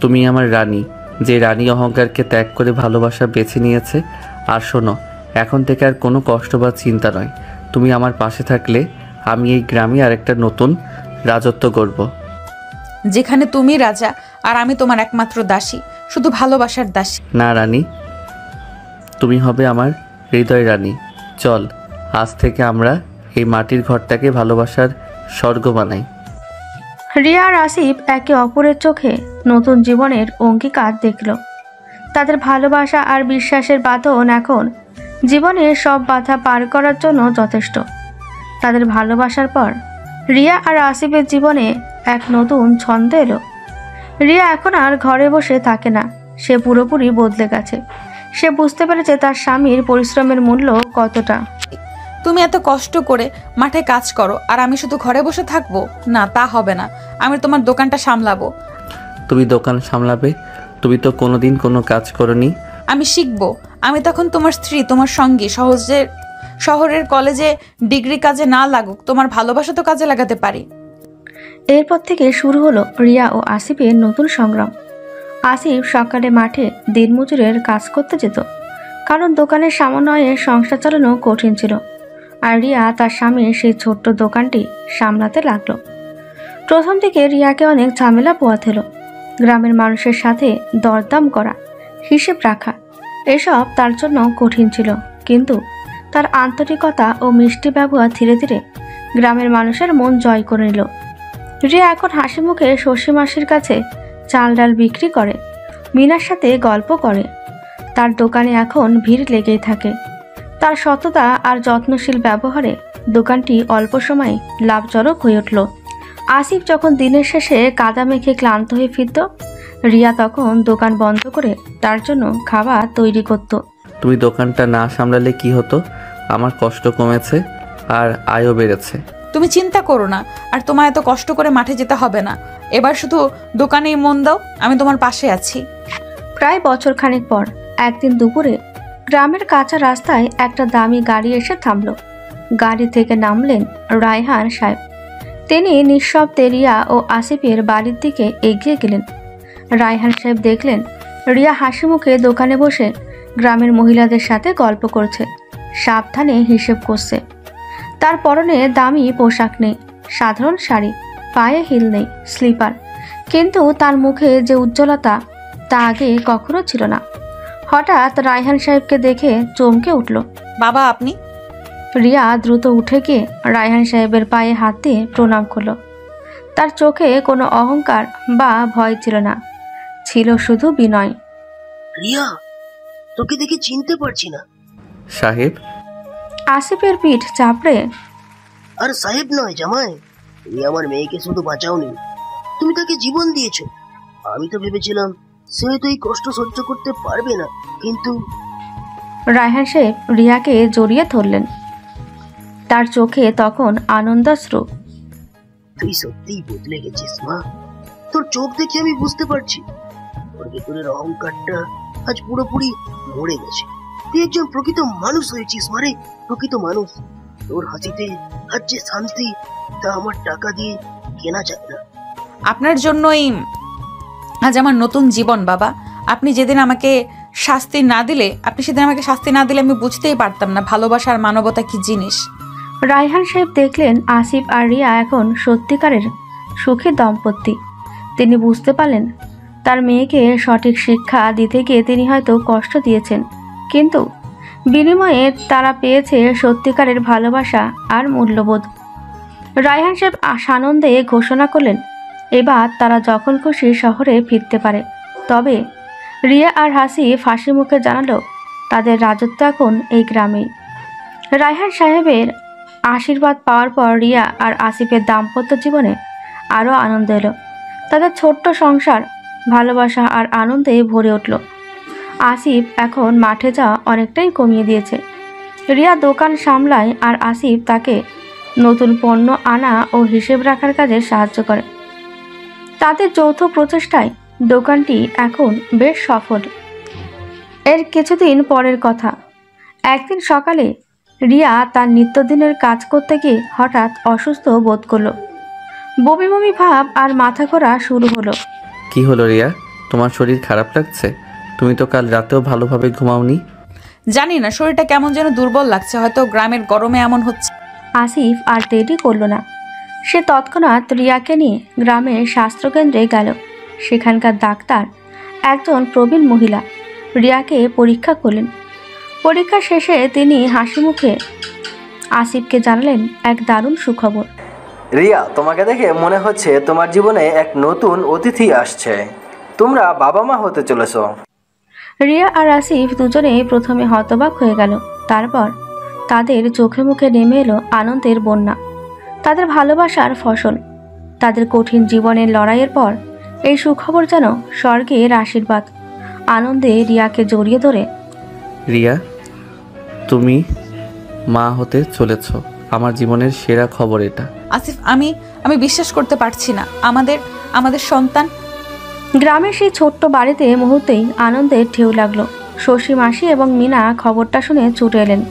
তুমি আমার রানী, যে রানী অহংকারকে ত্যাগ করে ভালোবাসা বেছে নিয়েছে। আর শোনো, এখন থেকে আর কোনো কষ্ট বা চিন্তা নয়। তুমি আমার পাশে থাকলে আমি এই গ্রামে আরেকটা নতুন রাজত্ব গড়ব, যেখানে তুমি রাজা আর আমি তোমার একমাত্র দাসী, শুধু ভালোবাসার দাসী। না রানী, তুমি হবে আমার হৃদয় রানী। চল, আজ থেকে আমরা এই মাটির ঘরটাকে ভালোবাসার স্বর্গ বানাই। রিয়া আর আসিফ একে অপরের চোখে নতুন জীবনের অঙ্গীকার দেখল। তাদের ভালোবাসা আর বিশ্বাসের বাঁধন এখন জীবনের সব বাধা পার করার জন্য যথেষ্ট। তাদের ভালোবাসার পর রিয়া আর আসিফের জীবনে এক নতুন ছন্দ এলো। রিয়া এখন আর ঘরে বসে থাকে না, সে পুরোপুরি বদলে গেছে। সে বুঝতে পেরেছে তার স্বামীর পরিশ্রমের মূল্য কতটা। তুমি এত কষ্ট করে মাঠে কাজ করো আর আমি শুধু ঘরে বসে থাকবো? না, তা হবে না। আমি তোমার দোকানটা সামলাবো। তুমি দোকান সামলাবে? তুমি তো কোনোদিন কোনো কাজ করনি। আমি শিখবো। আমি তখন তোমার স্ত্রী, তোমার সঙ্গী। শহরের কলেজে ডিগ্রি কাজে না লাগুক, তোমার ভালোবাসা তো কাজে লাগাতে পারি। এরপর থেকে শুরু হলো রিয়া ও আসিফের নতুন সংগ্রাম। আসিফ সকালে মাঠে দিনমজুরের কাজ করতে যেত, কারণ দোকানের সামান্য আয়ে সংসার চালানো কঠিন ছিল। আর রিয়া তার স্বামীর সেই ছোট্ট দোকানটি সামলাতে লাগলো। প্রথম থেকে রিয়াকে অনেক ঝামেলা পোয়াতে হলো। গ্রামের মানুষের সাথে দরদাম করা, হিসেব রাখা, এসব তার জন্য কঠিন ছিল। কিন্তু তার আন্তরিকতা ও মিষ্টি ব্যবহার ধীরে ধীরে গ্রামের মানুষের মন জয় করে নিল। রিয়া এখন হাসি মুখে শশী মাসির কাছে চাল ডাল বিক্রি করে, মিনার সাথে গল্প করে। তার দোকানে এখন ভিড় লেগেই থাকে। তার সততা আর যত্নশীল ব্যবহারে দোকানটি অল্প সময়ে লাভজনক হয়ে উঠল। আসিফ যখন দিনের শেষে কাদা মেখে ক্লান্ত হয়ে ফিরত, রিয়া তখন দোকান বন্ধ করে তার জন্য খাবার তৈরি করত। তুমি দোকানটা না সামলালে কি হতো? আমার কষ্ট কমেছে আর আয়ও বেড়েছে। তুমি চিন্তা করো না, আর তোমার এত কষ্ট করে মাঠে যেতে হবে না। এবার শুধু দোকানেই মন দাও, আমি তোমার পাশে আছি। প্রায় বছর খানেক পর একদিন দুপুরে গ্রামের কাঁচা রাস্তায় একটা দামি গাড়ি এসে থামল। গাড়ি থেকে নামলেন রায়হান সাহেব। তিনি নিঃশব্দে রিয়া ও আসিফের বাড়ির দিকে এগিয়ে গেলেন। রায়হান সাহেব দেখলেন রিয়া হাসি মুখে দোকানে বসে গ্রামের মহিলাদের সাথে গল্প করছে, সাবধানে হিসেব করছে। তার পরনে দামি পোশাক নেই, সাধারণ শাড়ি, পায়ে হিল নেই, স্লিপার। কিন্তু তার মুখে যে উজ্জ্বলতা, তা আগে কখনো ছিল না। হঠাৎ রায়হান সাহেবকে দেখে চমকে উঠল। বাবা, আপনি? রিয়া দ্রুত উঠে গিয়ে রায়হান সাহেবের পায়ে হাত দিয়ে প্রণাম করল। তার চোখে কোনো অহংকার বা ভয় ছিল না, ছিল শুধু বিনয়। রিয়া, তোকে দেখে চিনতে পারছি না। সাহেব? আসিফের পিঠ চাপড়ে, আর সাহেব নয় জামাই, তুমি আমার মেয়েকে শুধু বাঁচাওনি, তুমি তাকে জীবন দিয়েছো। আমি তো ভেবেছিলাম সে হয়তো এই কষ্ট সহ্য করতে পারবে না, কিন্তু রায়হান সাহেব রিয়াকে জড়িয়ে ধরলেন। তার চোখে তখন আনন্দাশ্রু। তুই সত্যিই বদলে গেছিস মা। তোর চোখ দেখে আমি বুঝতে পারছি তোর ভেতরের অহংকারটা আজ পুরোপুরি মরে গেছে। তুই একজন প্রকৃত মানুষ হয়েছিস মারে, প্রকৃত মানুষ। তোর হাসিতে আজ যে শান্তি, তা আমার টাকা দিয়ে কেনা যায় না। আপনার জন্যই আজ আমার নতুন জীবন বাবা। আপনি সেদিন আমাকে শাস্তি না দিলে আমি বুঝতেই পারতাম না ভালোবাসা আর মানবতা কি জিনিস। রায়হান সাহেব দেখলেন আসিফ আর রিয়া এখন সত্যিকারের সুখী দম্পতি। তিনি বুঝতে পারলেন তার মেয়েকে সঠিক শিক্ষা দিতে গিয়ে তিনি হয়তো কষ্ট দিয়েছেন, কিন্তু বিনিময়ে তারা পেয়েছে সত্যিকারের ভালোবাসা আর মূল্যবোধ। রায়হান সাহেব সানন্দে ঘোষণা করলেন এবার তারা যখন খুশি শহরে ফিরতে পারে। তবে রিয়া আর হাসিফ হাসি মুখে জানালো তাদের রাজত্ব এখন এই গ্রামেই। রায়হান সাহেবের আশীর্বাদ পাওয়ার পর রিয়া আর আসিফের দাম্পত্য জীবনে আরও আনন্দ এলো। তাদের ছোট্ট সংসার ভালোবাসা আর আনন্দে ভরে উঠল। আসিফ এখন মাঠে যাওয়া অনেকটাই কমিয়ে দিয়েছে। রিয়া দোকান সামলায় আর আসিফ তাকে নতুন পণ্য আনা ও হিসেব রাখার কাজে সাহায্য করে। তাদের যৌথ প্রচেষ্টায় দোকানটি এখন বেশ সফল। এর কিছুদিন পরের কথা, একদিন সকালে রিয়া তার নিত্যদিনের কাজ করতে গিয়ে হঠাৎ অসুস্থ বোধ করলো। বমি বমি ভাব আর মাথা ঘোরা শুরু হলো। কি হলো রিয়া, তোমার শরীর খারাপ লাগছে? তুমি তো কাল রাতেও ভালোভাবে ঘুমাওনি। জানি না, শরীরটা কেমন যেন দুর্বল লাগছে, হয়তো গ্রামের গরমে এমন হচ্ছে। আসিফ আর দেরি করল না। সে তৎক্ষণাৎ রিয়াকে নিয়ে গ্রামের স্বাস্থ্যকেন্দ্রে গেল। সেখানকার ডাক্তার একজন প্রবীণ মহিলা রিয়াকে পরীক্ষা করলেন। পরীক্ষা শেষে তিনি হাসি মুখে আসিফকে জানালেন এক দারুণ সুখবর। রিয়া, তোমাকে দেখে মনে হচ্ছে তোমার জীবনে এক নতুন অতিথি আসছে। তোমরা বাবা মা হতে চলেছ। রিয়া আর আসিফ দুজনেই প্রথমে হতবাক হয়ে গেল, তারপর তাদের চোখে মুখে নেমে এলো আনন্দের বন্যা। তাদের ভালোবাসার ফসল। তাদের কঠিন জীবনের লড়াইয়ের পর এই সুখবর যেন স্বর্গের আশীর্বাদ। আনন্দে রিয়াকে জড়িয়ে ধরে, রিয়া, তুমি মা হতে চলেছ। আমার জীবনের সেরা খবর এটা। আসিফ, আমি বিশ্বাস করতে পারছি না, আমাদের সন্তান। গ্রামের সেই ছোট্ট বাড়িতে মুহূর্তেই আনন্দের ঢেউ লাগলো। শশী মাসি এবং মিনা খবরটা শুনে ছুটে এলেন।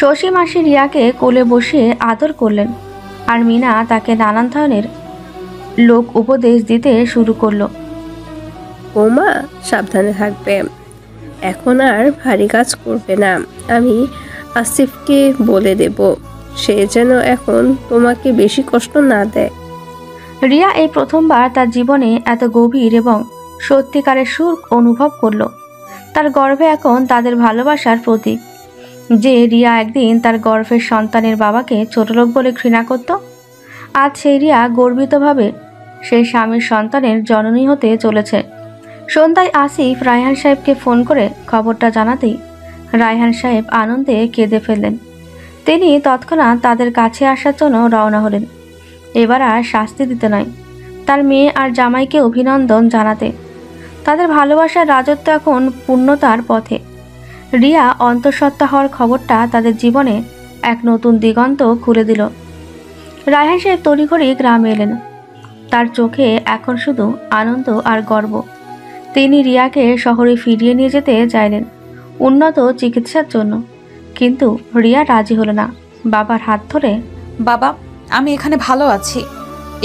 শশী মাসি রিয়াকে কোলে বসিয়ে আদর করলেন, আর মিনা তাকে নানান ধরনের লোক উপদেশ দিতে শুরু করলো। বৌমা, সাবধানে থাকবে, এখন আর ভারী কাজ করবে না। আমি আসিফকে বলে দেব সে যেন এখন তোমাকে বেশি কষ্ট না দেয়। রিয়া এই প্রথমবার তার জীবনে এত গভীর এবং সত্যিকারের সুখ অনুভব করলো। তার গর্ভে এখন তাদের ভালোবাসার প্রতীক। যে রিয়া একদিন তার গর্ভের সন্তানের বাবাকে ছোটলোক বলে ঘৃণা করত, আজ সেই রিয়া গর্বিতভাবে সেই স্বামীর সন্তানের জননী হতে চলেছে। সন্ধ্যায় আসিফ রায়হান সাহেবকে ফোন করে খবরটা জানাতেই রায়হান সাহেব আনন্দে কেঁদে ফেললেন। তিনি তৎক্ষণাৎ তাদের কাছে আসার জন্য রওনা হলেন। এবার আর শাস্তি দিতে নয়, তার মেয়ে আর জামাইকে অভিনন্দন জানাতে। তাদের ভালোবাসার রাজত্ব এখন পূর্ণতার পথে। রিয়া অন্তঃসত্ত্বা হওয়ার খবরটা তাদের জীবনে এক নতুন দিগন্ত খুলে দিল। রায়হান সাহেব তড়িঘড়ি গ্রামে এলেন। তার চোখে এখন শুধু আনন্দ আর গর্ব। তিনি রিয়াকে শহরে ফিরিয়ে নিয়ে যেতে চাইলেন উন্নত চিকিৎসার জন্য, কিন্তু রিয়া রাজি হলো না। বাবার হাত ধরে, বাবা, আমি এখানে ভালো আছি।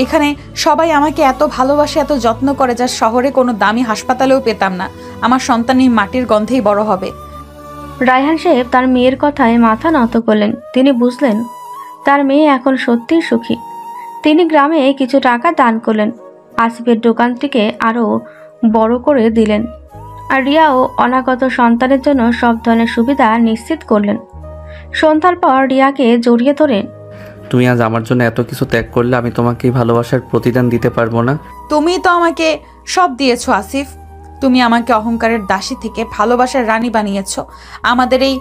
এখানে সবাই আমাকে এত ভালোবাসে, এত যত্ন করে, যা শহরে কোনো দামি হাসপাতালেও পেতাম না। আমার সন্তান এই মাটির গন্ধেই বড় হবে। রায়হান সাহেব তার মেয়ের কথায় মাথা নত করলেন। তিনি বুঝলেন তার মেয়ে এখন সত্যিই সুখী। তিনি গ্রামে কিছু টাকা দান করলেন, আসিফের দোকানটিকে আরও বড় করে দিলেন, আর রিয়া ও অনাগত সন্তানের জন্য সব ধরনের সুবিধা নিশ্চিত করলেন। সন্ধ্যার পর রিয়াকে জড়িয়ে ধরে, তুমি আজ আমার জন্য এত কিছু ত্যাগ করলে আমি তোমাকে ভালোবাসার প্রতিদান দিতে পারবো না। তুমি তো আমাকে সব দিয়েছো আসিফ। তুমি আমাকে অহংকারের দাসী থেকে ভালোবাসার রানী বানিয়েছো। আমাদের এই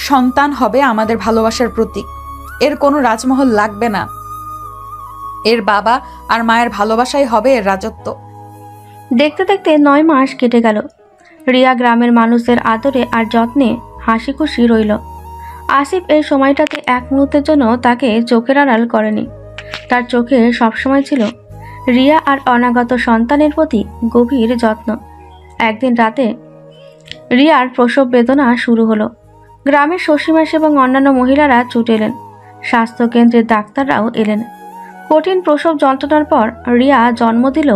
সন্তান হবে আমাদের ভালোবাসার প্রতীক। এর কোনো রাজমহল লাগবে না, এর বাবা আর মায়ের ভালোবাসাই হবে এর রাজত্ব। দেখতে দেখতে 9 মাস কেটে গেল। রিয়া গ্রামের মানুষদের আদরে আর যত্নে হাসি খুশি রইল। আসিফ এই সময়টাতে এক মুহূর্তের জন্য তাকে চোখের আড়াল করেনি। তার চোখে সবসময় ছিল রিয়া আর অনাগত সন্তানের প্রতি গভীর যত্ন। একদিন রাতে রিয়ার প্রসব বেদনা শুরু হলো। গ্রামের শশীমাস এবং অন্যান্য মহিলারা ছুটে এলেন। স্বাস্থ্যকেন্দ্রের ডাক্তাররাও এলেন। কঠিন প্রসব যন্ত্রণার পর রিয়া জন্ম দিল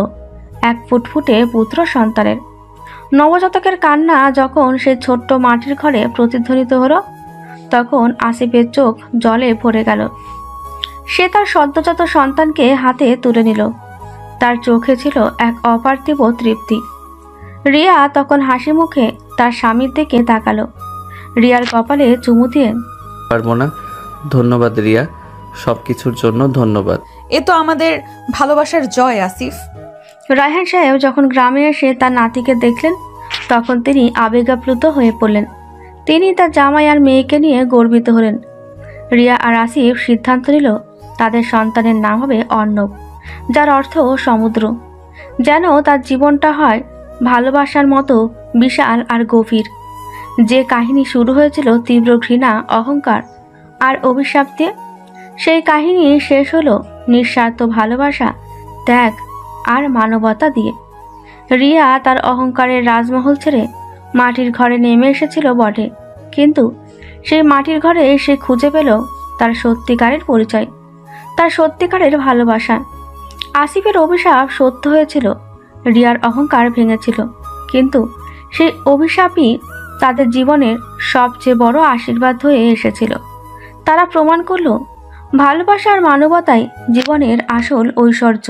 এক ফুটফুটে পুত্র সন্তানের। নবজাতকের কান্না যখন সেই ছোট্ট মাটির ঘরে প্রতিধ্বনিত হলো, তখন আসিফের চোখ জলে ভরে গেল। সে তার সদ্যজাত সন্তানকে হাতে তুলে নিল। তার চোখে ছিল এক অপার্থিব তৃপ্তি। রিয়া তখন হাসি মুখে তার স্বামীর দিকে তাকালো। রিয়ার কপালে চুমু দিয়ে, পারবো না। ধন্যবাদ রিয়া, সব কিছুর জন্য ধন্যবাদ। এ তো আমাদের ভালোবাসার জয় আসিফ। রায়হান সাহেব যখন গ্রামে এসে তার নাতিকে দেখলেন, তখন তিনি আবেগাপ্লুত হয়ে পড়লেন। তিনি তার জামাই আর মেয়েকে নিয়ে গর্বিত হলেন। রিয়া আর আসিফ সিদ্ধান্ত নিল তাদের সন্তানের নাম হবে অর্ণব, যার অর্থ সমুদ্র। যেন তার জীবনটা হয় ভালোবাসার মতো বিশাল আর গভীর। যে কাহিনী শুরু হয়েছিল তীব্র ঘৃণা, অহংকার আর অভিশাপ দিয়ে, সেই কাহিনী শেষ হলো নিঃস্বার্থ ভালোবাসা, ত্যাগ আর মানবতা দিয়ে। রিয়া তার অহংকারের রাজমহল ছেড়ে মাটির ঘরে নেমে এসেছিল বটে, কিন্তু সেই মাটির ঘরে সে খুঁজে পেল তার সত্যিকারের পরিচয়, তার সত্যিকারের ভালোবাসা। আসিফের অভিশাপ সত্য হয়েছিল, রিয়ার অহংকার ভেঙেছিল, কিন্তু সেই অভিশাপই তাদের জীবনের সবচেয়ে বড় আশীর্বাদ হয়ে এসেছিল। তারা প্রমাণ করল ভালোবাসা আর মানবতাই জীবনের আসল ঐশ্বর্য।